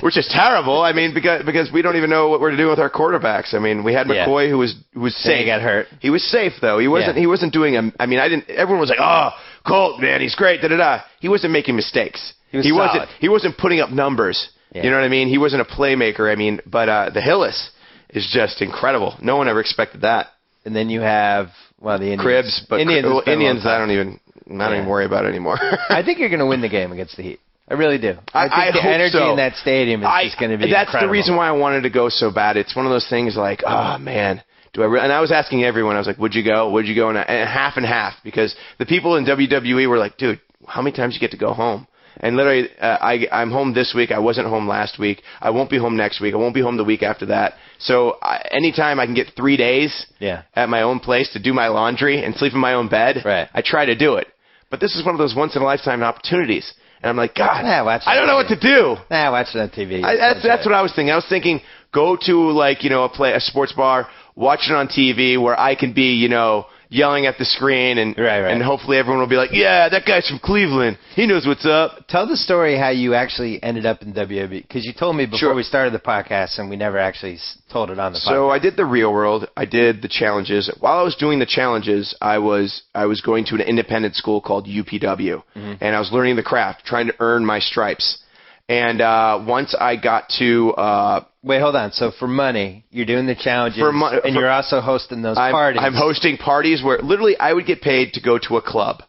S6: which is terrible. I mean, because we don't even know what we're doing with our quarterbacks. I mean, we had McCoy who was safe.
S5: He got hurt.
S6: He was safe though. He wasn't doing I mean, everyone was like, oh, Colt, man, he's great. Da da da. He wasn't making mistakes. He wasn't putting up numbers. Yeah. You know what I mean? He wasn't a playmaker. I mean, but the Hillis is just incredible. No one ever expected that.
S5: And then you have the Indians.
S6: Cribs, but Indians I don't even worry about anymore.
S5: I think you're going to win the game against the Heat. I really do. I think the energy in that stadium is just going to be
S6: That's
S5: incredible.
S6: The reason why I wanted to go so bad. It's one of those things like, oh man, do I really? And I was asking everyone. I was like, would you go? Would you go? And half and half, because the people in WWE were like, dude, how many times you get to go home? And literally, I'm home this week. I wasn't home last week. I won't be home next week. I won't be home the week after that. So anytime I can get 3 days at my own place to do my laundry and sleep in my own bed, I try to do it. But this is one of those once-in-a-lifetime opportunities. And I'm like, God, I don't know what to do.
S5: Watch it on TV.
S6: That's what I was thinking. I was thinking, go to a sports bar, watch it on TV where I can be, yelling at the screen, and hopefully everyone will be like, yeah, that guy's from Cleveland. He knows what's up.
S5: Tell the story how you actually ended up in WWE, because you told me before we started the podcast, and we never actually told it on the podcast.
S6: So I did the Real World. I did the challenges. While I was doing the challenges, I was going to an independent school called UPW, and I was learning the craft, trying to earn my stripes. And once I got to
S5: wait, hold on. So for money, you're doing the challenges, and you're also hosting those parties.
S6: I'm hosting parties where literally I would get paid to go to a club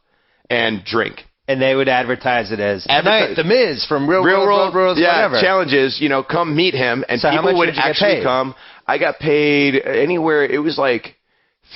S6: and drink.
S5: And they would advertise it as The Miz from Real World, whatever.
S6: Challenges, come meet him, and people would actually come. I got paid anywhere. It was like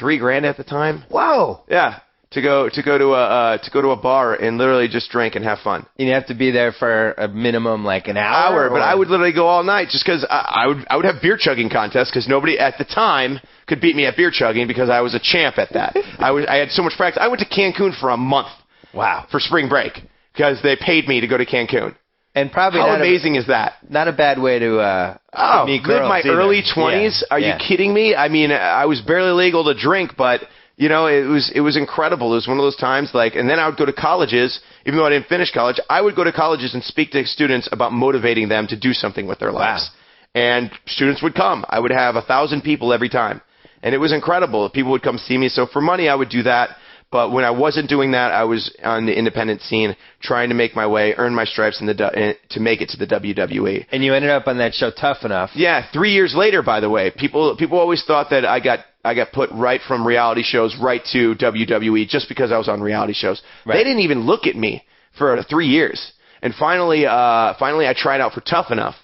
S6: $3,000 at the time.
S5: Whoa.
S6: Yeah. To go to a bar and literally just drink and have fun.
S5: You have to be there for a minimum like an hour.
S6: But I would literally go all night just because I would have beer chugging contests, because nobody at the time could beat me at beer chugging because I was a champ at that. I had so much practice. I went to Cancun for a month.
S5: Wow.
S6: For spring break, because they paid me to go to Cancun.
S5: And probably
S6: how amazing is that?
S5: Not a bad way to meet girls.
S6: Live my early 20s. Are you kidding me? I mean, I was barely legal to drink, but it was incredible. It was one of those times, and then I would go to colleges, even though I didn't finish college. I would go to colleges and speak to students about motivating them to do something with their lives. And students would come. I would have 1,000 people every time, and it was incredible. People would come see me. So for money, I would do that. But when I wasn't doing that, I was on the independent scene, trying to make my way, earn my stripes to make it to the WWE.
S5: And you ended up on that show Tough Enough.
S6: Yeah, 3 years later, by the way. People always thought that I got put right from reality shows right to WWE just because I was on reality shows. Right. They didn't even look at me for 3 years. And finally I tried out for Tough Enough.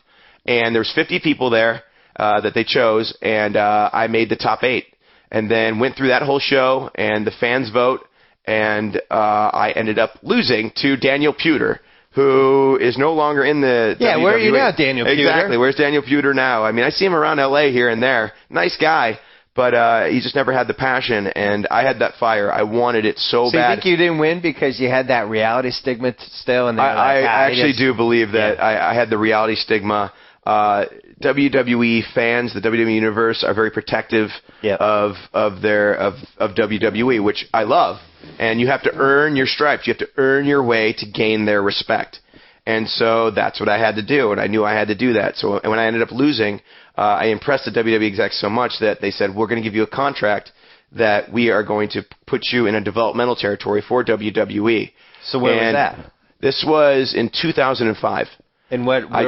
S6: And there was 50 people there that they chose, and I made the top 8. And then went through that whole show and the fans vote, and I ended up losing to Daniel Puder, who is no longer in the WWE.
S5: Where are you now, Daniel Puder?
S6: Exactly. Where's Daniel Puder now? I mean, I see him around L.A. here and there. Nice guy, but he just never had the passion, and I had that fire. I wanted it so bad.
S5: So you think you didn't win because you had that reality stigma still? And
S6: I actually do believe that I had the reality stigma. WWE fans, the WWE universe, are very protective of WWE, which I love. And you have to earn your stripes. You have to earn your way to gain their respect. And so that's what I had to do, and I knew I had to do that. So when I ended up losing, I impressed the WWE execs so much that they said, we're going to give you a contract that we are going to put you in a developmental territory for WWE.
S5: So where was that?
S6: This was in 2005.
S5: And I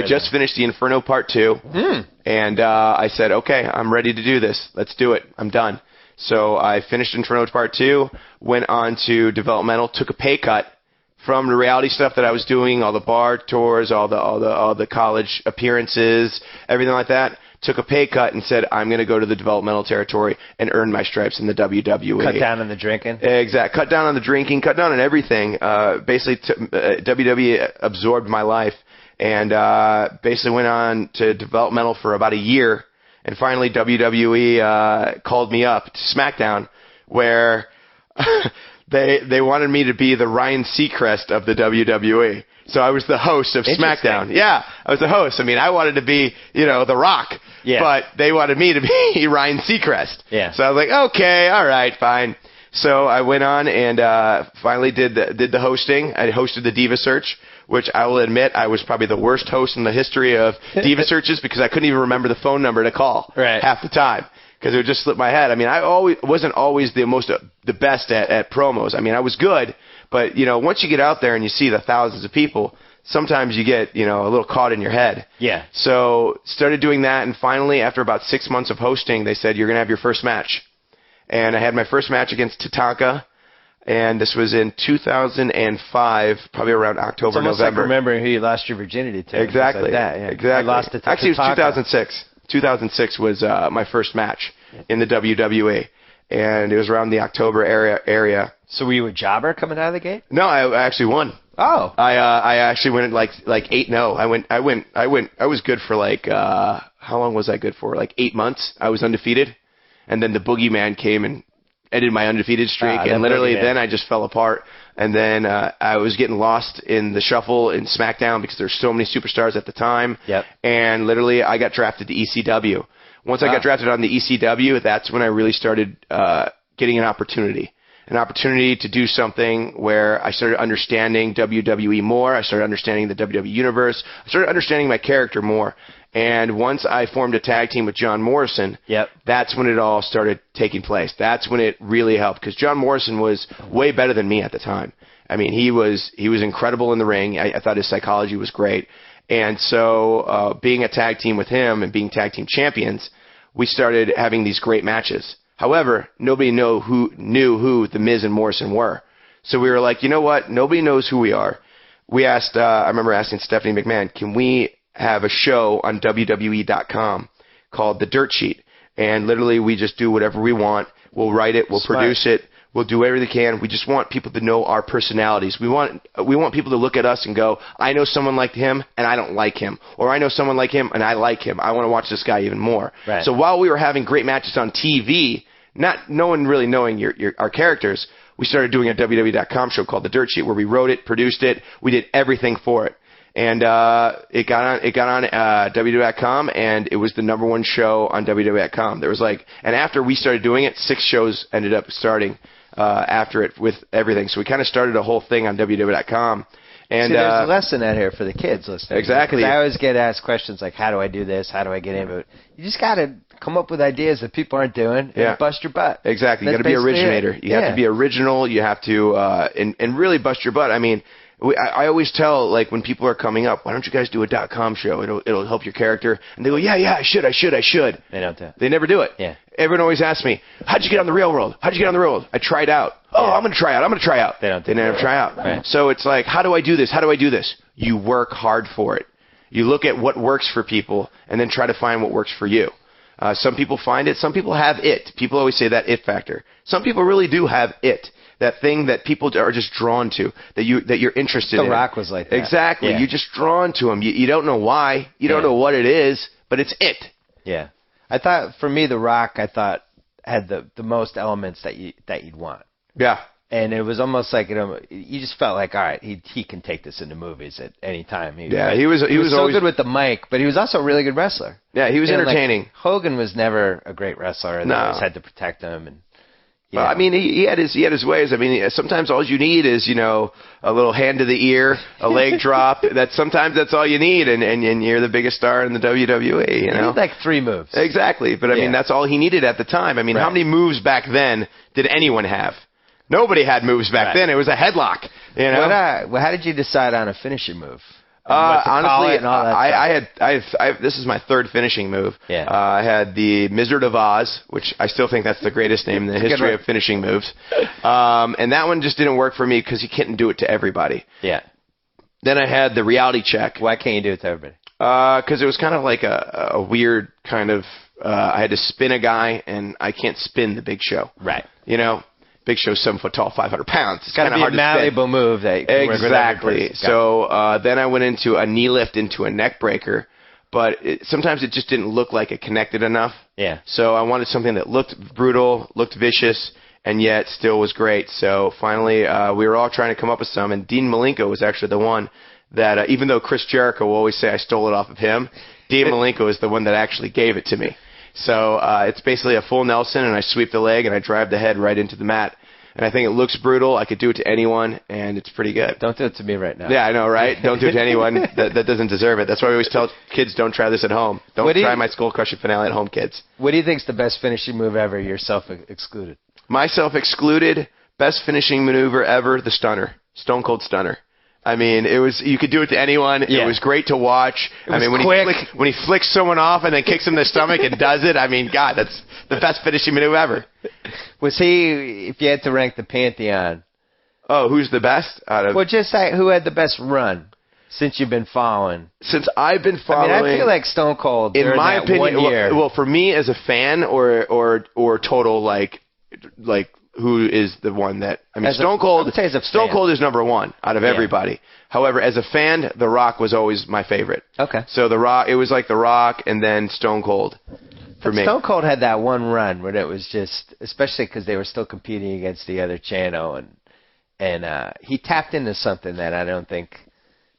S6: just finished the Inferno Part 2, and I said, okay, I'm ready to do this. Let's do it. I'm done. So I finished Inferno Part 2, went on to developmental, took a pay cut from the reality stuff that I was doing, all the bar tours, all the college appearances, everything like that. took a pay cut and said, I'm going to go to the developmental territory and earn my stripes in the WWE.
S5: Cut down on the drinking.
S6: Exactly. Cut down on the drinking, cut down on everything. Basically, WWE absorbed my life, and basically went on to developmental for about a year. And finally, WWE called me up to SmackDown, where they wanted me to be the Ryan Seacrest of the WWE. So I was the host of SmackDown. Yeah, I was the host. I mean, I wanted to be, The Rock. Yeah. But they wanted me to be Ryan Seacrest.
S5: Yeah.
S6: So I was like, okay, all right, fine. So I went on and finally did the hosting. I hosted the Diva Search, which I will admit I was probably the worst host in the history of Diva Searches because I couldn't even remember the phone number to call half the time because it would just slip my head. I mean, I wasn't always the best at promos. I mean, I was good, but once you get out there and you see the thousands of people, sometimes you get a little caught in your head.
S5: Yeah.
S6: So started doing that, and finally, after about 6 months of hosting, they said you're going to have your first match. And I had my first match against Tatanka, and this was in 2005, probably around October,
S5: November.
S6: Like
S5: remembering who you lost your virginity to.
S6: Exactly.
S5: Like that, yeah.
S6: Exactly.
S5: I lost it to
S6: Actually,
S5: Tatanka.
S6: it was 2006. 2006 was my first match in the WWE, and it was around the October area.
S5: So were you a jobber coming out of the gate?
S6: No, I actually won.
S5: Oh.
S6: I actually went like 8-0. I was good for how long was I good for? Like 8 months. I was undefeated. And then the boogeyman came and ended my undefeated streak. And literally then I just fell apart. And then I was getting lost in the shuffle in SmackDown because there's so many superstars at the time.
S5: Yep.
S6: And literally I got drafted to ECW. Once I got drafted on the ECW, that's when I really started getting an opportunity to do something where I started understanding WWE more. I started understanding the WWE universe. I started understanding my character more. And once I formed a tag team with John Morrison, that's when it all started taking place. That's when it really helped because John Morrison was way better than me at the time. I mean, he was incredible in the ring. I thought his psychology was great. And so being a tag team with him and being tag team champions, we started having these great matches. However, nobody knew who The Miz and Morrison were. So we were like, you know what? Nobody knows who we are. We asked, I remember asking Stephanie McMahon, can we have a show on WWE.com called The Dirt Sheet? And literally we just do whatever we want. We'll write it. We'll produce it. We'll do everything we can. We just want people to know our personalities. We want people to look at us and go, I know someone like him and I don't like him. Or I know someone like him and I like him. I want to watch this guy even more.
S5: Right.
S6: So while we were having great matches on TV, no one really knowing our characters, we started doing a WWE.com show called The Dirt Sheet where we wrote it, produced it. We did everything for it. And it got on WWE.com, and it was the #1 show on WWE.com. There was and after we started doing it, 6 shows ended up starting after it with everything. So we kind of started a whole thing on WWE.com. And
S5: there's a lesson out here for the kids listening.
S6: Exactly.
S5: Because I always get asked questions like, how do I do this? How do I get into it? You just got to come up with ideas that people aren't doing and bust your butt.
S6: Exactly. You got to be originator. You have to be original. You have to and really bust your butt. I mean, I always tell, when people are coming up, why don't you guys do a .com show? It'll help your character. And they go, yeah, I should.
S5: They don't do it.
S6: They never do it.
S5: Yeah.
S6: Everyone always asks me, how'd you get on the real world? I tried out. Oh, I'm going to try out. They never try out.
S5: Right.
S6: So it's like, how do I do this? You work hard for it. You look at what works for people and then try to find what works for you. Some people find it. Some people have it. People always say that it factor. Some people really do have it. That thing that people are just drawn to, that you're interested in.
S5: The Rock was like that.
S6: Exactly.
S5: Yeah.
S6: You're just drawn to him. You don't know why. You don't know what it is, but it's it.
S5: Yeah. I thought, for me, The Rock, had the most elements that you'd want.
S6: Yeah.
S5: And it was almost like, you just felt like, all right, he can take this into movies at any time. He was so
S6: always
S5: good with the mic, but he was also a really good wrestler.
S6: Yeah, he was entertaining.
S5: Hogan was never a great wrestler, and they always had to protect him. And
S6: well, I mean, he had his ways. I mean, sometimes all you need is, a little hand to the ear, a leg drop. Sometimes that's all you need, and you're the biggest star in the WWE. You know,
S5: need 3 moves.
S6: Exactly, but I mean, that's all he needed at the time. I mean, how many moves back then did anyone have? Nobody had moves back then. It was a headlock. You know.
S5: How did you decide on a finishing move?
S6: Honestly, this is my 3rd finishing move.
S5: Yeah.
S6: I had the Wizard of Oz, which I still think that's the greatest name in the history of finishing moves. And that one just didn't work for me because you couldn't do it to everybody.
S5: Yeah.
S6: Then I had the reality check.
S5: Why can't you do it to everybody?
S6: Because it was kind of like a weird kind of. I had to spin a guy, and I can't spin the Big Show.
S5: Right.
S6: You know, Big Show's 7 foot tall, 500 pounds. It's
S5: kind of hard to spin. Got to be a malleable move.
S6: Exactly. So then I went into a knee lift into a neck breaker, but sometimes it just didn't look like it connected enough.
S5: Yeah.
S6: So I wanted something that looked brutal, looked vicious, and yet still was great. So finally, we were all trying to come up with some, and Dean Malenko was actually the one that, even though Chris Jericho will always say I stole it off of him, Dean Malenko is the one that actually gave it to me. So it's basically a full Nelson, and I sweep the leg, and I drive the head right into the mat. And I think it looks brutal. I could do it to anyone, and it's pretty good.
S5: Don't do it to me right now.
S6: Yeah, I know, right? Don't do it to anyone that doesn't deserve it. That's why we always tell kids, don't try this at home. Don't try my Skull Crusher finale at home, kids.
S5: What do you think is the best finishing move ever, yourself excluded?
S6: Myself excluded, best finishing maneuver ever, the Stunner. Stone Cold Stunner. I mean, you could do it to anyone. Yeah. It was great to watch.
S5: When
S6: he flicks someone off and then kicks him in the stomach and does it, I mean, God, that's the best finishing maneuver ever.
S5: Was he, if you had to rank the Pantheon?
S6: Oh, who's the best?
S5: Well, just who had the best run since you've been following?
S6: Since I've been following.
S5: I mean, I feel like Stone Cold,
S6: in my opinion,
S5: 1 year.
S6: Well, for me as a fan or total, like who is the one that – I mean, Stone Cold is number one out of everybody. However, as a fan, The Rock was always my favorite.
S5: Okay.
S6: So The Rock – it was like The Rock and then Stone Cold for me.
S5: Stone Cold had that one run where it was just – especially because they were still competing against the other channel, and he tapped into something that I don't think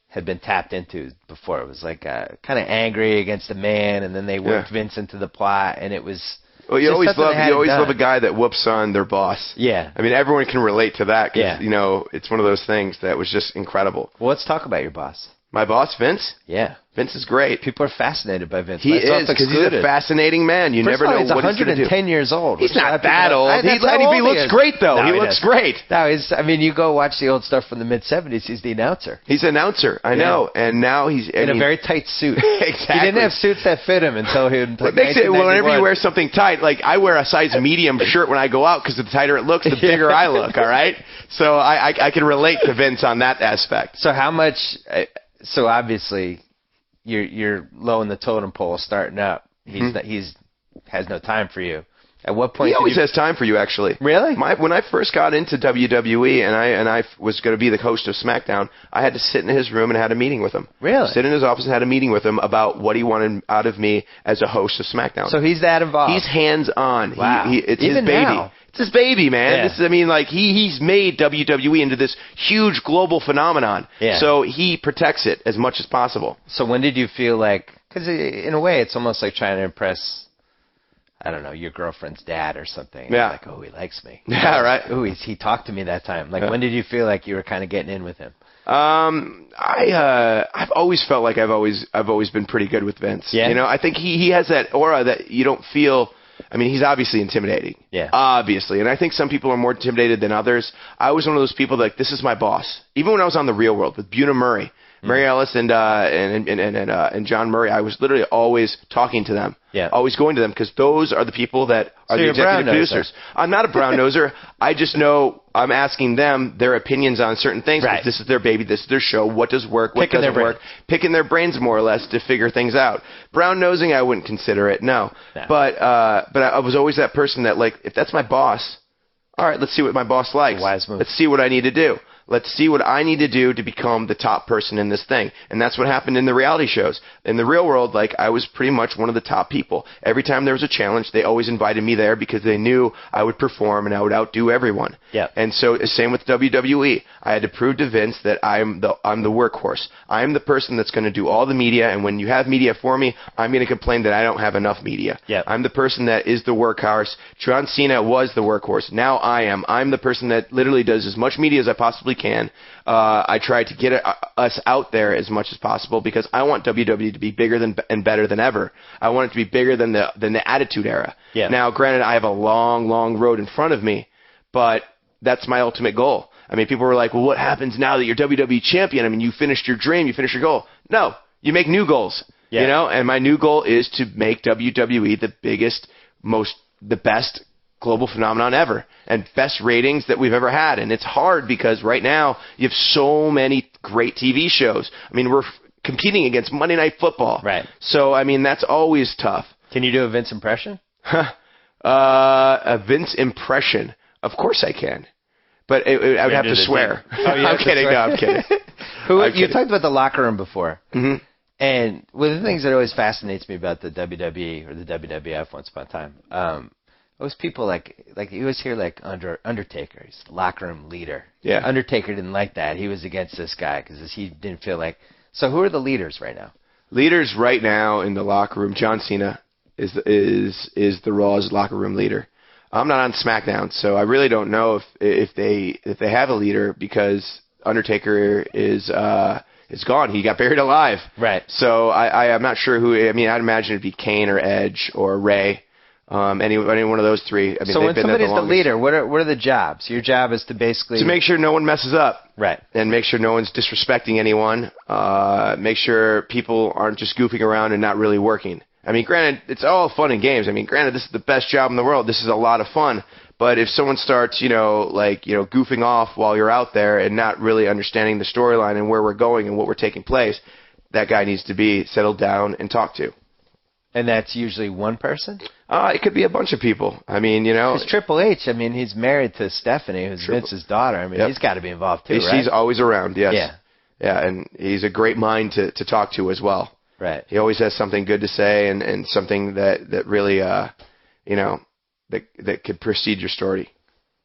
S5: had been tapped into before. It was like kind of angry against a man, and then they worked Vince into the plot, and it was –
S6: well, you always love a guy that whoops on their boss.
S5: Yeah.
S6: I mean, everyone can relate to that because, you know, it's one of those things that was just incredible.
S5: Well, let's talk about your boss.
S6: My boss, Vince?
S5: Yeah.
S6: Vince is great.
S5: People are fascinated by Vince.
S6: He is, because he's a fascinating man. You never know what he's going to do.
S5: He's 110 years old.
S6: He's not that old. He looks great, though. He looks great.
S5: No, I mean, you go watch the old stuff from the mid-'70s. He's the announcer.
S6: He's an announcer. I know. And now he's...
S5: in a very tight suit.
S6: Exactly.
S5: He didn't have suits that fit him until he...
S6: What makes it, whenever you wear something tight, like I wear a size medium shirt when I go out because the tighter it looks, the bigger I look, all right? So I can relate to Vince on that aspect.
S5: So how much... So obviously... You're low in the totem pole starting up. He's has no time for you. At what point?
S6: He always has time for you, actually.
S5: Really?
S6: When I first got into WWE and I was going to be the host of SmackDown, I had to sit in his room and had a meeting with him.
S5: Really?
S6: Sit in his office and had a meeting with him about what he wanted out of me as a host of SmackDown.
S5: So he's that involved.
S6: He's hands-on.
S5: Wow.
S6: It's
S5: Even
S6: his baby.
S5: now.
S6: It's his baby, man.
S5: Yeah.
S6: He's made WWE into this huge global phenomenon.
S5: Yeah.
S6: So he protects it as much as possible.
S5: So when did you feel like, because in a way it's almost like trying to impress, I don't know, your girlfriend's dad or something.
S6: Yeah.
S5: Like, oh, he likes me.
S6: Yeah, right.
S5: Oh, he talked to me that time. Like, when did you feel like you were kind of getting in with him?
S6: I've always felt like I've always been pretty good with Vince.
S5: Yeah.
S6: You know, I think he has that aura that you don't feel. I mean, he's obviously intimidating.
S5: Yeah.
S6: Obviously. And I think some people are more intimidated than others. I was one of those people that, like, this is my boss. Even when I was on The Real World with Buna Murray, Mary Ellis and John Murray, I was literally always talking to them.
S5: Yeah.
S6: Always going to them because those are the people that are the executive producers. I'm not a brown noser. I just know I'm asking them their opinions on certain things.
S5: Right.
S6: This is their baby. This is their show. What does work? What doesn't work? Picking their brains more or less to figure things out. Brown nosing, I wouldn't consider it. No. But I was always that person that, like, if that's my boss, all right, let's see what my boss likes.
S5: Wise move.
S6: Let's see what I need to do. Let's see what I need to do to become the top person in this thing. And that's what happened in the reality shows. In the real world, like, I was pretty much one of the top people. Every time there was a challenge, they always invited me there because they knew I would perform and I would outdo everyone.
S5: Yeah.
S6: And so, same with WWE. I had to prove to Vince that I'm the workhorse. I'm the person that's going to do all the media, and when you have media for me, I'm going to complain that I don't have enough media.
S5: Yeah.
S6: I'm the person that is the workhorse. John Cena was the workhorse. Now I am. I'm the person that literally does as much media as I possibly can. I try to get us out there as much as possible because I want WWE to be bigger and better than ever. I want it to be bigger than the Attitude Era.
S5: Yeah.
S6: Now, granted, I have a long, long road in front of me, but that's my ultimate goal. I mean, people were like, well, what happens now that you're WWE champion? I mean, you finished your dream, you finished your goal. No, you make new goals.
S5: Yeah.
S6: You know, and my new goal is to make WWE the biggest, the best global phenomenon ever and best ratings that we've ever had. And it's hard because right now you have so many great TV shows. I mean, we're competing against Monday Night Football.
S5: Right.
S6: So, I mean, that's always tough.
S5: Can you do a Vince impression?
S6: A Vince impression. Of course I can. But I would have to swear. I'm kidding. No, I'm kidding.
S5: You talked about the locker room before.
S6: Mm-hmm.
S5: And one of the things that always fascinates me about the WWE or the WWF once upon a time, those people like you always hear like Undertaker, he's the locker room leader.
S6: Yeah.
S5: Undertaker didn't like that. He was against this guy because he didn't feel like. So who are the leaders right now?
S6: Leaders right now in the locker room, John Cena is the Raw's locker room leader. I'm not on SmackDown, so I really don't know if they have a leader because Undertaker is gone. He got buried alive.
S5: Right.
S6: So I'm not sure who. I mean, I'd imagine it'd be Kane or Edge or Ray. Any one of those three. I mean,
S5: so when somebody's the leader, what are the jobs? Your job is to basically
S6: to make sure no one messes up,
S5: right,
S6: and make sure no one's disrespecting anyone. Make sure people aren't just goofing around and not really working. I mean, granted, it's all fun and games. I mean, granted, this is the best job in the world. This is a lot of fun. But if someone starts, goofing off while you're out there and not really understanding the storyline and where we're going and what we're taking place, that guy needs to be settled down and talked to.
S5: And that's usually one person?
S6: It could be a bunch of people. I mean,
S5: Because Triple H, I mean, he's married to Stephanie, who's Vince's daughter. I mean, he's got to be involved too, right?
S6: He's always around, yes.
S5: Yeah.
S6: Yeah, and he's a great mind to talk to as well.
S5: Right.
S6: He always has something good to say and something that really, that could precede your story.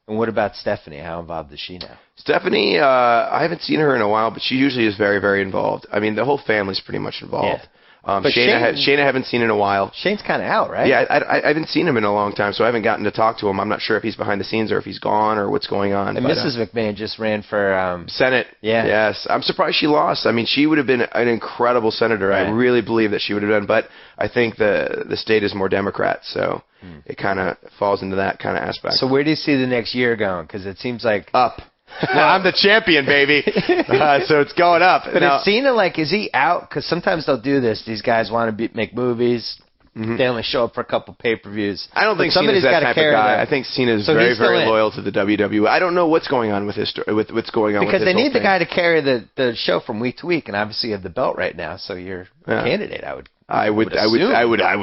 S5: And what about Stephanie? How involved is she now?
S6: Stephanie, I haven't seen her in a while, but she usually is very, very involved. I mean, the whole family's pretty much involved.
S5: Yeah.
S6: Shayna I haven't seen in a while.
S5: Shane's kind of out, right?
S6: Yeah, I haven't seen him in a long time, so I haven't gotten to talk to him. I'm not sure if he's behind the scenes or if he's gone or what's going on.
S5: And Mrs. McMahon just ran for
S6: Senate.
S5: Yeah.
S6: Yes. I'm surprised she lost. I mean, she would have been an incredible senator. Right. I really believe that she would have been, but I think the state is more Democrat, so it kind of falls into that kind of aspect.
S5: So where do you see the next year going? Because it seems like
S6: up. Well, I'm the champion, baby. So it's going up.
S5: But is Cena, is he out? Because sometimes they'll do this. These guys want to make movies. Mm-hmm. They only show up for a couple pay-per-views.
S6: I don't think Cena's that type of guy. I think Cena's very, very loyal to the WWE. I don't know what's going on with what's going on with this
S5: because they need
S6: the
S5: guy to carry the show from week to week, and obviously you have the belt right now, so you're a candidate. I would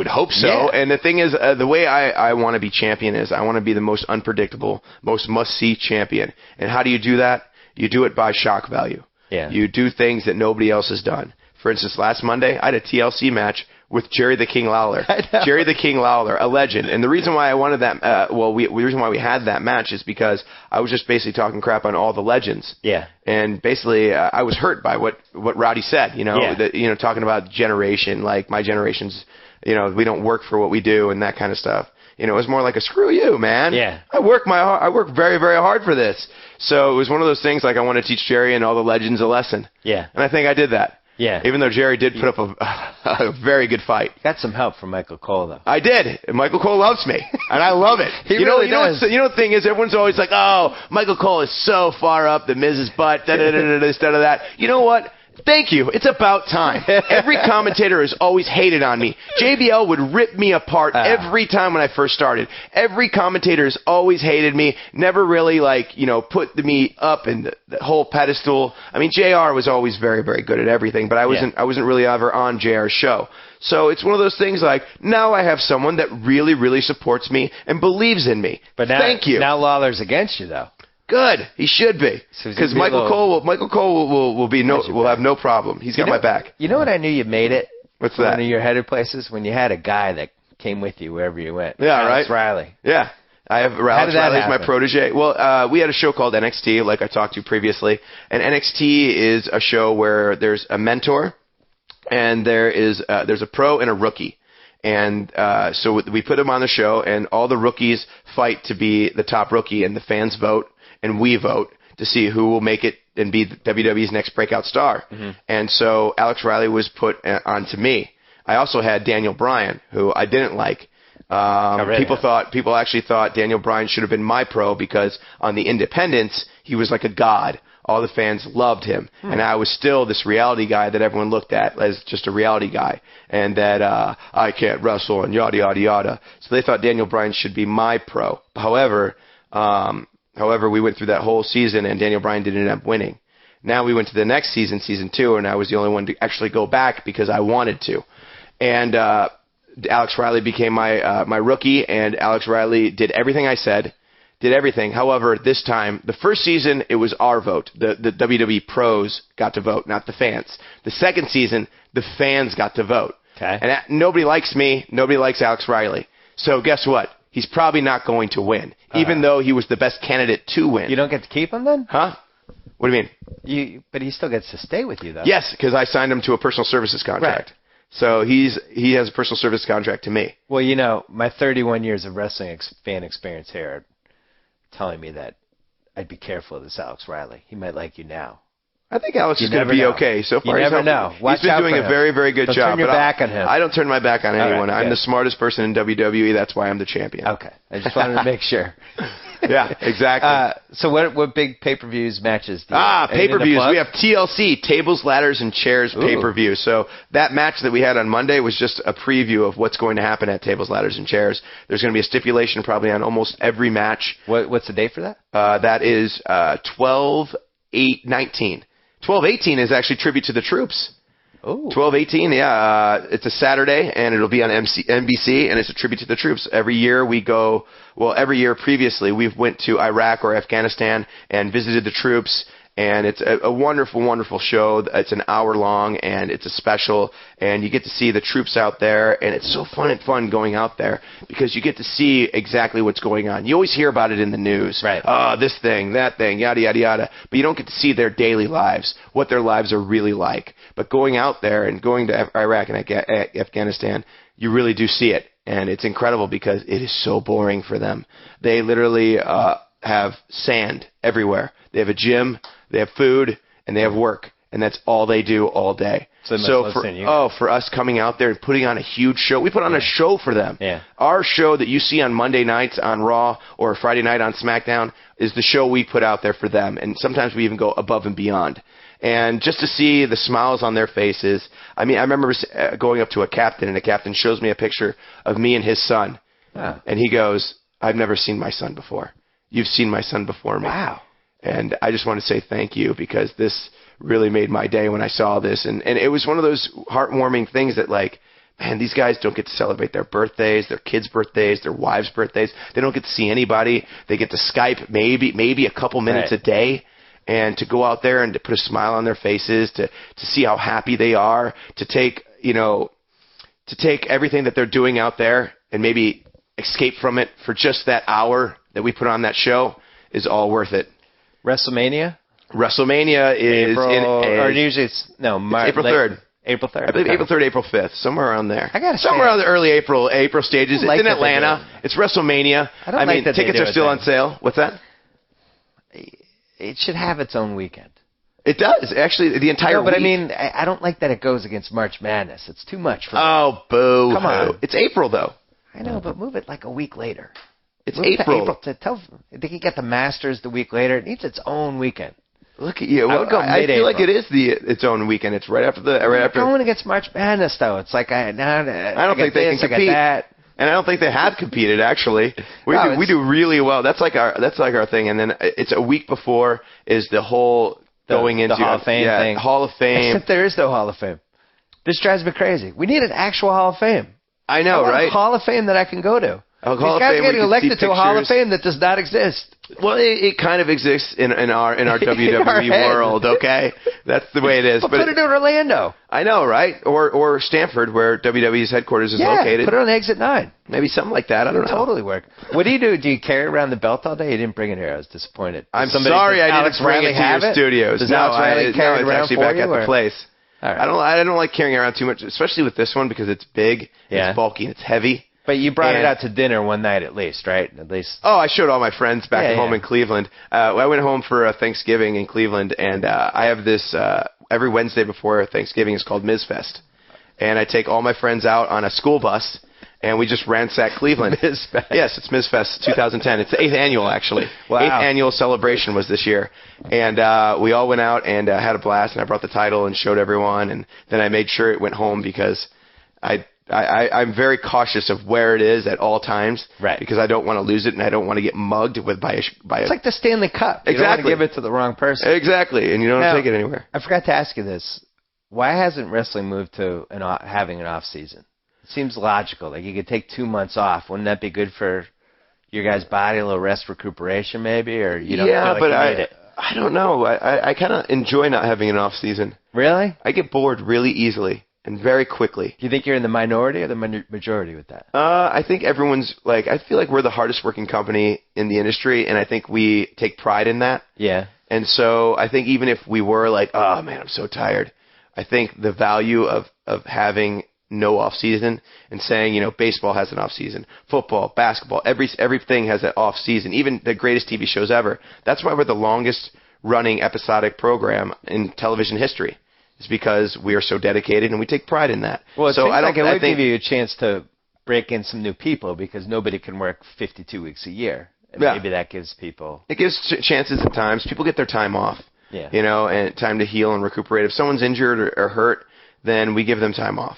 S5: hope so.
S6: Yeah. And the thing is, the way I want to be champion is I want to be the most unpredictable, most must-see champion. And how do you do that? You do it by shock value.
S5: Yeah.
S6: You do things that nobody else has done. For instance, last Monday, I had a TLC match with Jerry the King Lawler. Jerry the King Lawler, a legend. And the reason why I wanted that, the reason why we had that match is because I was just basically talking crap on all the legends.
S5: Yeah.
S6: And basically, I was hurt by what Rowdy said. Talking about generation, like my generation's, we don't work for what we do and that kind of stuff. It was more like a screw you, man.
S5: Yeah.
S6: I work very, very hard for this. So it was one of those things like I want to teach Jerry and all the legends a lesson.
S5: Yeah.
S6: And I think I did that.
S5: Yeah.
S6: Even though Jerry did put up a very good fight.
S5: Got some help from Michael Cole, though.
S6: I did. And Michael Cole loves me. And I love it.
S5: He really does.
S6: The thing is, everyone's always like, oh, Michael Cole is so far up the Miz's butt, instead of that. You know what? Thank you. It's about time. Every commentator has always hated on me. JBL would rip me apart every time when I first started. Every commentator has always hated me, never really, put me up in the whole pedestal. I mean, JR was always very, very good at everything, but I wasn't really ever on JR's show. So it's one of those things now I have someone that really, really supports me and believes in me.
S5: But
S6: thank you.
S5: Now Lawler's against you, though.
S6: Good. He should be. Because Michael Cole will have no problem. He's got my back.
S5: You know what I knew you made it?
S6: What's that?
S5: One of your headed places? When you had a guy that came with you wherever you went.
S6: Yeah,
S5: Alex
S6: right.
S5: Riley.
S6: Yeah. I have Alex Riley's my protege. Well, we had a show called NXT, like I talked to previously. And NXT is a show where there's a mentor and there's a pro and a rookie. And so we put them on the show, and all the rookies fight to be the top rookie, and the fans vote. And we vote to see who will make it and be WWE's next breakout star. Mm-hmm. And so Alex Riley was put onto me. I also had Daniel Bryan, who I didn't like. People actually thought Daniel Bryan should have been my pro because on the independents, he was like a god. All the fans loved him. And I was still this reality guy that everyone looked at as just a reality guy. And that I can't wrestle and yada, yada, yada. So they thought Daniel Bryan should be my pro. However, we went through that whole season, and Daniel Bryan didn't end up winning. Now we went to the next season, season 2, and I was the only one to actually go back because I wanted to. And Alex Riley became my rookie, and Alex Riley did everything I said, did everything. However, this time, the first season, it was our vote. The WWE pros got to vote, not the fans. The second season, the fans got to vote.
S5: Okay.
S6: And nobody likes me. Nobody likes Alex Riley. So guess what? He's probably not going to win, even though he was the best candidate to win.
S5: You don't get to keep him then?
S6: Huh? What do you mean?
S5: But he still gets to stay with you, though.
S6: Yes, because I signed him to a personal services contract.
S5: Right.
S6: So he has a personal service contract to me.
S5: Well, my 31 years of wrestling fan experience here are telling me that I'd be careful of this Alex Riley. He might like you now.
S6: I think Alex is going to be okay. So far,
S5: you never know.
S6: He's been doing a very, very good job.
S5: Don't turn your back on him.
S6: I don't turn my back on anyone.
S5: Right,
S6: I'm the smartest person in WWE. That's why I'm the champion.
S5: Okay. I just wanted to make sure.
S6: Yeah, exactly.
S5: So what big pay-per-views matches do you have?
S6: Pay-per-views. We have TLC, Tables, Ladders, and Chairs pay-per-view. So that match that we had on Monday was just a preview of what's going to happen at Tables, Ladders, and Chairs. There's going to be a stipulation probably on almost every match.
S5: What's the date for that?
S6: That is 12/8/19. 12/18 is actually tribute to the troops.
S5: Oh.
S6: 12/18, yeah. It's a Saturday, and it'll be on NBC, and it's a tribute to the troops. Every year every year previously, we've went to Iraq or Afghanistan and visited the troops, and it's a wonderful, wonderful show. It's an hour long, and it's a special, and you get to see the troops out there, and it's so fun going out there because you get to see exactly what's going on. You always hear about it in the news.
S5: Right.
S6: This thing, that thing, yada, yada, yada. But you don't get to see their daily lives, what their lives are really like. But going out there and going to Iraq and Afghanistan, you really do see it. And it's incredible because it is so boring for them. They literally have sand everywhere. They have a gym, they have food, and they have work. And that's all they do all day.
S5: So
S6: for us coming out there and putting on a huge show, we put on a show for them.
S5: Yeah.
S6: Our show that you see on Monday nights on Raw or Friday night on SmackDown is the show we put out there for them. And sometimes we even go above and beyond. And just to see the smiles on their faces, I remember going up to a captain, and the captain shows me a picture of me and his son.
S5: Wow.
S6: And he goes, "I've never seen my son before. You've seen my son before me."
S5: Wow.
S6: And I just want to say thank you because this really made my day when I saw this. And it was one of those heartwarming things that, man, these guys don't get to celebrate their birthdays, their kids' birthdays, their wives' birthdays. They don't get to see anybody. They get to Skype maybe a couple minutes a day. And to go out there and to put a smile on their faces, to see how happy they are, to take everything that they're doing out there and maybe escape from it for just that hour that we put on that show is all worth it.
S5: WrestleMania
S6: is April 3rd.
S5: April 3rd.
S6: I believe April 3rd, April 5th, somewhere around there.
S5: I gotta say,
S6: somewhere around the early April stages. It's in Atlanta. It's WrestleMania.
S5: I mean,
S6: tickets are still on sale. What's that?
S5: It should have its own weekend.
S6: It does, actually, the entire week.
S5: I mean, I don't like that it goes against March Madness. It's too much for me.
S6: Oh, boo.
S5: Come on.
S6: It's April, though.
S5: I know, but move it like a week later.
S6: It's April.
S5: They can get the Masters the week later. It needs its own weekend.
S6: Look at you. I feel like it is its own weekend. It's right after the...
S5: Going against March Madness, though. It's like, I don't
S6: think they can compete. And I don't think they have competed, actually. We do really well. That's like our thing. And then it's a week before is the whole going into...
S5: the Hall of Fame thing.
S6: Hall of Fame.
S5: Except there is no Hall of Fame. This drives me crazy. We need an actual Hall of Fame.
S6: I know, right?
S5: A Hall of Fame that I can go to.
S6: These
S5: guys are getting elected to a Hall of Fame that does not exist.
S6: Well, it kind of exists in our WWE world, okay? That's the way it is.
S5: But put it in Orlando.
S6: I know, right? Or Stanford, where WWE's headquarters is located.
S5: Put it on Exit 9.
S6: Maybe something like that. I don't know.
S5: Totally work. What do you do? Do you carry around the belt all day? You didn't bring it here. I was disappointed.
S6: I'm sorry I didn't bring it to your studios.
S5: Does Alex Riley carry it around
S6: it's actually back at the place.
S5: All right.
S6: I don't like carrying around too much, especially with this one because it's big, it's bulky, and it's heavy.
S5: But you brought it out to dinner one night at least, right? At least.
S6: Oh, I showed all my friends back at home in Cleveland. I went home for Thanksgiving in Cleveland, and I have this every Wednesday before Thanksgiving is called Miz Fest. And I take all my friends out on a school bus, and we just ransack Cleveland.
S5: Miz Fest.
S6: Yes, it's Miz Fest 2010. It's the 8th annual, actually.
S5: Wow.
S6: 8th annual celebration was this year. And we all went out and had a blast, and I brought the title and showed everyone, and then I made sure it went home because I I'm very cautious of where it is at all times,
S5: right?
S6: Because I don't want to lose it, and I don't want to get mugged by a. It's
S5: like the Stanley Cup. You don't want to give it to the wrong person.
S6: Exactly, and you don't want to take it anywhere.
S5: I forgot to ask you this: why hasn't wrestling moved to having an off season? It seems logical. Like you could take 2 months off. Wouldn't that be good for your guys' body, a little rest, recuperation, maybe? Or you don't feel like you need it?
S6: I don't know. I kind of enjoy not having an off season.
S5: Really?
S6: I get bored really easily. And very quickly.
S5: Do you think you're in the minority or the majority with that?
S6: I think everyone's I feel like we're the hardest working company in the industry, and I think we take pride in that.
S5: Yeah.
S6: And so I think even if we were like, oh man, I'm so tired, I think the value of having no off season and saying, baseball has an off season, football, basketball, everything has an off season, even the greatest TV shows ever. That's why we're the longest running episodic program in television history. It's because we are so dedicated and we take pride in that.
S5: Well, it seems like it would give you a chance to break in some new people because nobody can work 52 weeks a year. And maybe that gives people...
S6: It gives chances at times. People get their time off, and time to heal and recuperate. If someone's injured or hurt, then we give them time off.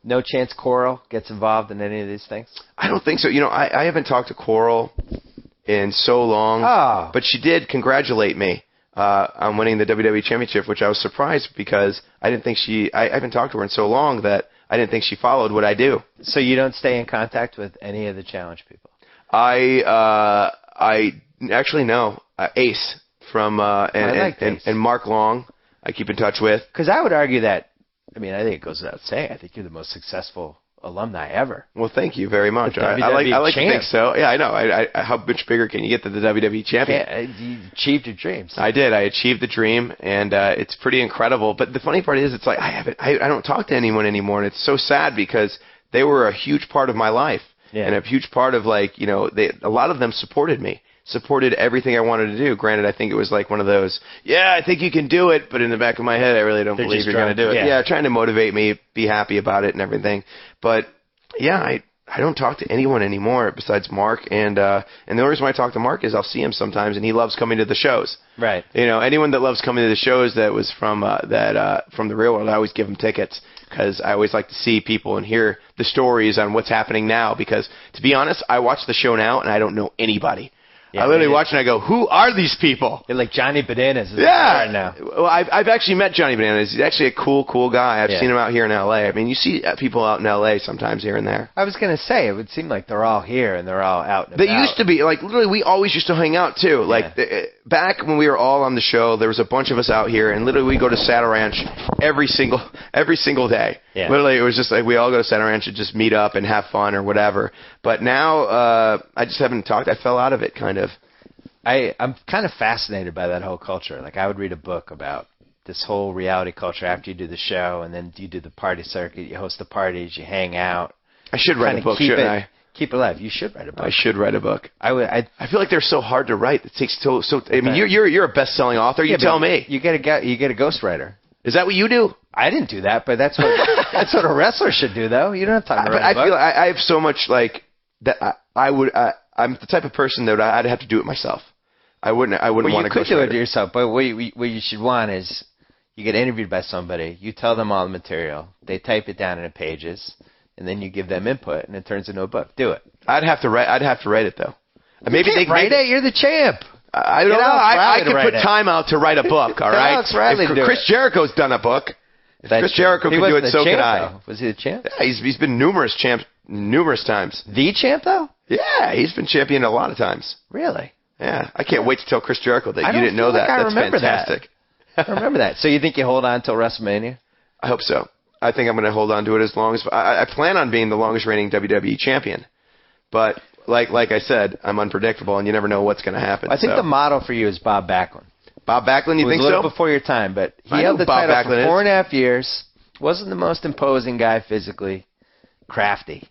S5: No chance Coral gets involved in any of these things?
S6: I don't think so. I haven't talked to Coral in so long, but she did congratulate me on winning the WWE Championship, which I was surprised because I didn't think I haven't talked to her in so long that I didn't think she followed what I do.
S5: So you don't stay in contact with any of the challenge people?
S6: I actually know Ace from and Mark Long I keep in touch with.
S5: Because I would argue that, I think it goes without saying, I think you're the most successful alumni ever.
S6: Well, thank you very much. I like to think so. Yeah, I know. How much bigger can you get than the WWE champion?
S5: Yeah, you achieved your dreams.
S6: I did. I achieved the dream, and it's pretty incredible. But the funny part is, it's like I don't talk to anyone anymore, and it's so sad because they were a huge part of my life, and a huge part of a lot of them supported me. Supported everything I wanted to do. Granted, I think it was like one of those, I think you can do it, but in the back of my head, I really don't believe you're going to do it. Yeah, trying to motivate me, be happy about it and everything. But, I don't talk to anyone anymore besides Mark, and the only reason why I talk to Mark is I'll see him sometimes, and he loves coming to the shows.
S5: Right.
S6: Anyone that loves coming to the shows that was from the real world, I always give them tickets, because I always like to see people and hear the stories on what's happening now, because, to be honest, I watch the show now, and I don't know anybody. Yeah, I literally watch and I go, who are these people?
S5: They're like Johnny Bananas is right now.
S6: Well, I've actually met Johnny Bananas. He's actually a cool guy. I've seen him out here in L.A. You see people out in L.A. sometimes here and there.
S5: I was going to say, it would seem like they're all here and they're all out and about.
S6: They used to be. Literally, we always used to hang out, too. Back when we were all on the show, there was a bunch of us out here, and literally we go to Saddle Ranch every single day. Yeah. Literally, it was just like we all go to Saddle Ranch and just meet up and have fun or whatever. But now, I just haven't talked. I fell out of it, kind of.
S5: I'm kind of fascinated by that whole culture. I would read a book about this whole reality culture after you do the show, and then you do the party circuit, you host the parties, you hang out.
S6: I should write a book, shouldn't I?
S5: Keep it alive. You should write a book.
S6: I should write a book. I feel like they're so hard to write. It takes so. You're a best-selling author. You tell me.
S5: You get a ghostwriter.
S6: Is that what you do?
S5: I didn't do that, but that's what a wrestler should do, though. You don't have time to write a book.
S6: I feel I have so much that I'm the type of person that I'd have to do it myself. I wouldn't want to.
S5: You could do it yourself, but what you should want is you get interviewed by somebody, you tell them all the material, they type it down into pages, and then you give them input, and it turns into a book. Do it.
S6: I'd have to write it though.
S5: Maybe they write it. You're the champ.
S6: I don't know. I could put time out to write a book. All right. Chris Jericho's done a book. If Chris Jericho could do it, so can I.
S5: Was he the champ?
S6: Yeah, he's been numerous times.
S5: The champ though?
S6: Yeah, he's been champion a lot of times.
S5: Really?
S6: Yeah, I can't wait to tell Chris Jericho that you didn't know that. That's fantastic.
S5: I remember that. So you think you hold on until WrestleMania?
S6: I hope so. I think I'm going to hold on to it as long as I plan on being the longest reigning WWE champion. But like I said, I'm unpredictable, and you never know what's going to happen.
S5: I think the model for you is Bob Backlund.
S6: Bob Backlund, you think so?
S5: A little before your time, but he held the title for 4.5 years. Wasn't the most imposing guy physically. Crafty.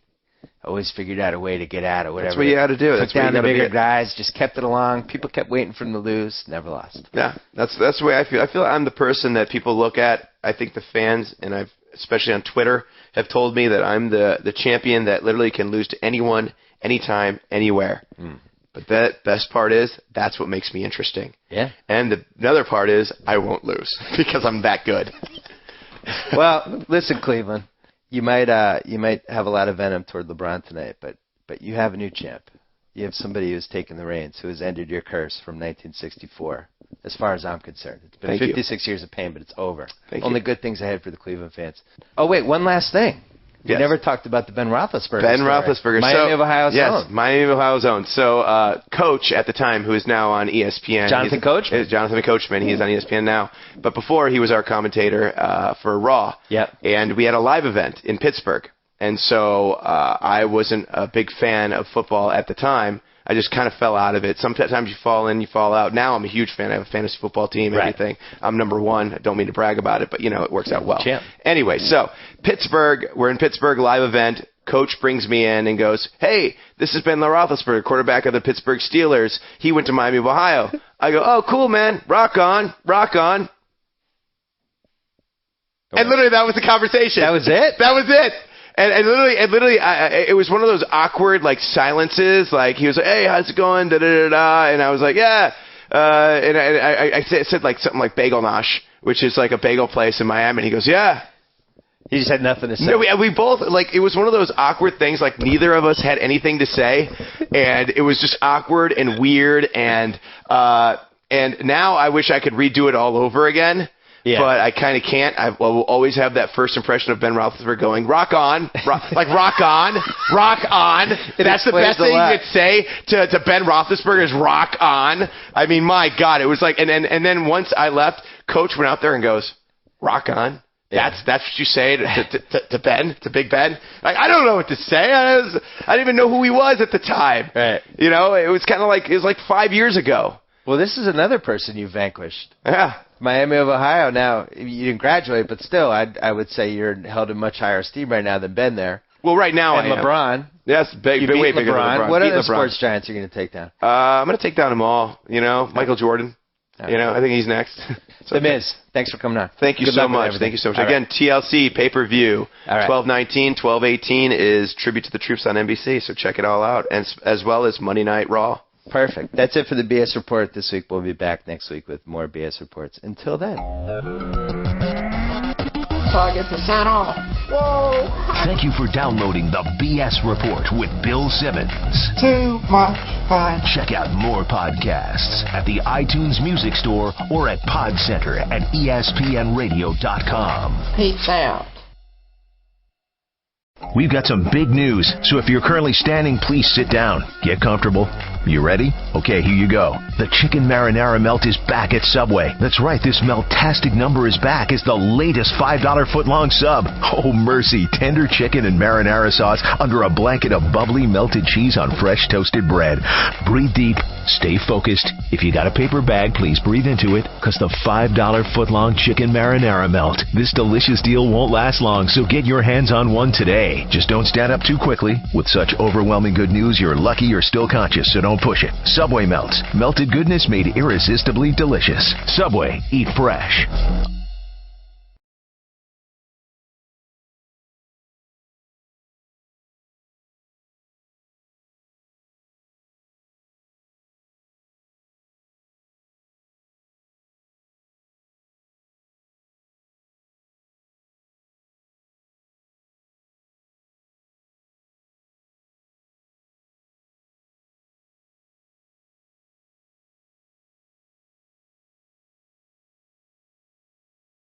S5: Always figured out a way to get out or whatever.
S6: That's what you had to do.
S5: Took down the bigger guys, just kept it along. People kept waiting for him to lose, never lost.
S6: Yeah, that's the way I feel. I feel I'm the person that people look at. I think the fans, and I've especially on Twitter, have told me that I'm the champion that literally can lose to anyone, anytime, anywhere. Mm. But the best part is that's what makes me interesting.
S5: Yeah.
S6: And another part is I won't lose because I'm that good.
S5: Well, listen, Cleveland. You might have a lot of venom toward LeBron tonight, but you have a new champ. You have somebody who's taken the reins, who has ended your curse from 1964, as far as I'm concerned. It's been 56 years of pain, but it's over. Only good things ahead for the Cleveland fans. Oh, wait, one last thing. You never talked about the Ben Roethlisberger
S6: Roethlisberger.
S5: Miami of Ohio's own.
S6: Yes, Miami of Ohio's own. So, Coach at the time, who is now on ESPN.
S5: Jonathan Coachman.
S6: Jonathan Coachman. He is on ESPN now. But before, he was our commentator for Raw.
S5: Yep.
S6: And we had a live event in Pittsburgh. And so I wasn't a big fan of football at the time. I just kind of fell out of it. Sometimes you fall in, you fall out. Now I'm a huge fan. I have a fantasy football team, everything. I'm number one. I don't mean to brag about it, but, it works out well.
S5: Champ.
S6: Anyway, so Pittsburgh, we're in Pittsburgh, live event. Coach brings me in and goes, hey, this is Ben Roethlisberger, quarterback of the Pittsburgh Steelers. He went to Miami of Ohio. I go, oh, cool, man. Rock on. Rock on. And literally that was the conversation.
S5: That was it?
S6: That was it. And literally, it was one of those awkward, silences. He was like, hey, how's it going? Da-da-da-da. And I was like, yeah. And I said something like Bagel Nosh, which is a bagel place in Miami. And he goes, yeah.
S5: He just had nothing to say.
S6: No, we both, it was one of those awkward things. Neither of us had anything to say. And it was just awkward and weird. And now I wish I could redo it all over again. Yeah. But I kind of can't. I will always have that first impression of Ben Roethlisberger going, rock on, rock on, rock on. That's the best thing you could say to Ben Roethlisberger is rock on. I mean, my God, it was and then once I left, Coach went out there and goes, rock on. Yeah. That's what you say to Ben, to Big Ben. I don't know what to say. I didn't even know who he was at the time.
S5: Right.
S6: It was kind of it was 5 years ago.
S5: Well, this is another person you vanquished.
S6: Yeah.
S5: Miami of Ohio. Now, you didn't graduate, but still, I would say you're held in much higher esteem right now than Ben there.
S6: Well, right now
S5: and LeBron.
S6: Yes, way bigger than LeBron.
S5: What other sports giants are you going to take down?
S6: I'm going to take down them all. Michael Jordan. I think he's next.
S5: The Miz. Thanks for coming on.
S6: Thank you so much. Thank you so much. All Again, right. TLC, pay-per-view, 12/19, 12/18 is Tribute to the Troops on NBC, so check it all out, and as well as Monday Night Raw.
S5: Perfect. That's it for the BS Report this week. We'll be back next week with more BS Reports. Until then.
S4: So I get to sign off. Whoa.
S1: Thank you for downloading the BS Report with Bill Simmons.
S4: Too much fun.
S1: Check out more podcasts at the iTunes Music Store or at PodCenter at ESPNRadio.com.
S4: Peace out.
S1: We've got some big news, so if you're currently standing, please sit down. Get comfortable. You ready? Okay, here you go. The Chicken Marinara Melt is back at Subway. That's right, this Meltastic number is back as the latest $5 foot-long sub. Oh, mercy, tender chicken and marinara sauce under a blanket of bubbly melted cheese on fresh toasted bread. Breathe deep, stay focused. If you got a paper bag, please breathe into it, because the $5 foot-long Chicken Marinara Melt. This delicious deal won't last long, so get your hands on one today. Just don't stand up too quickly. With such overwhelming good news, you're lucky you're still conscious, so don't push it. Subway Melts. Melted goodness made irresistibly delicious. Subway. Eat fresh.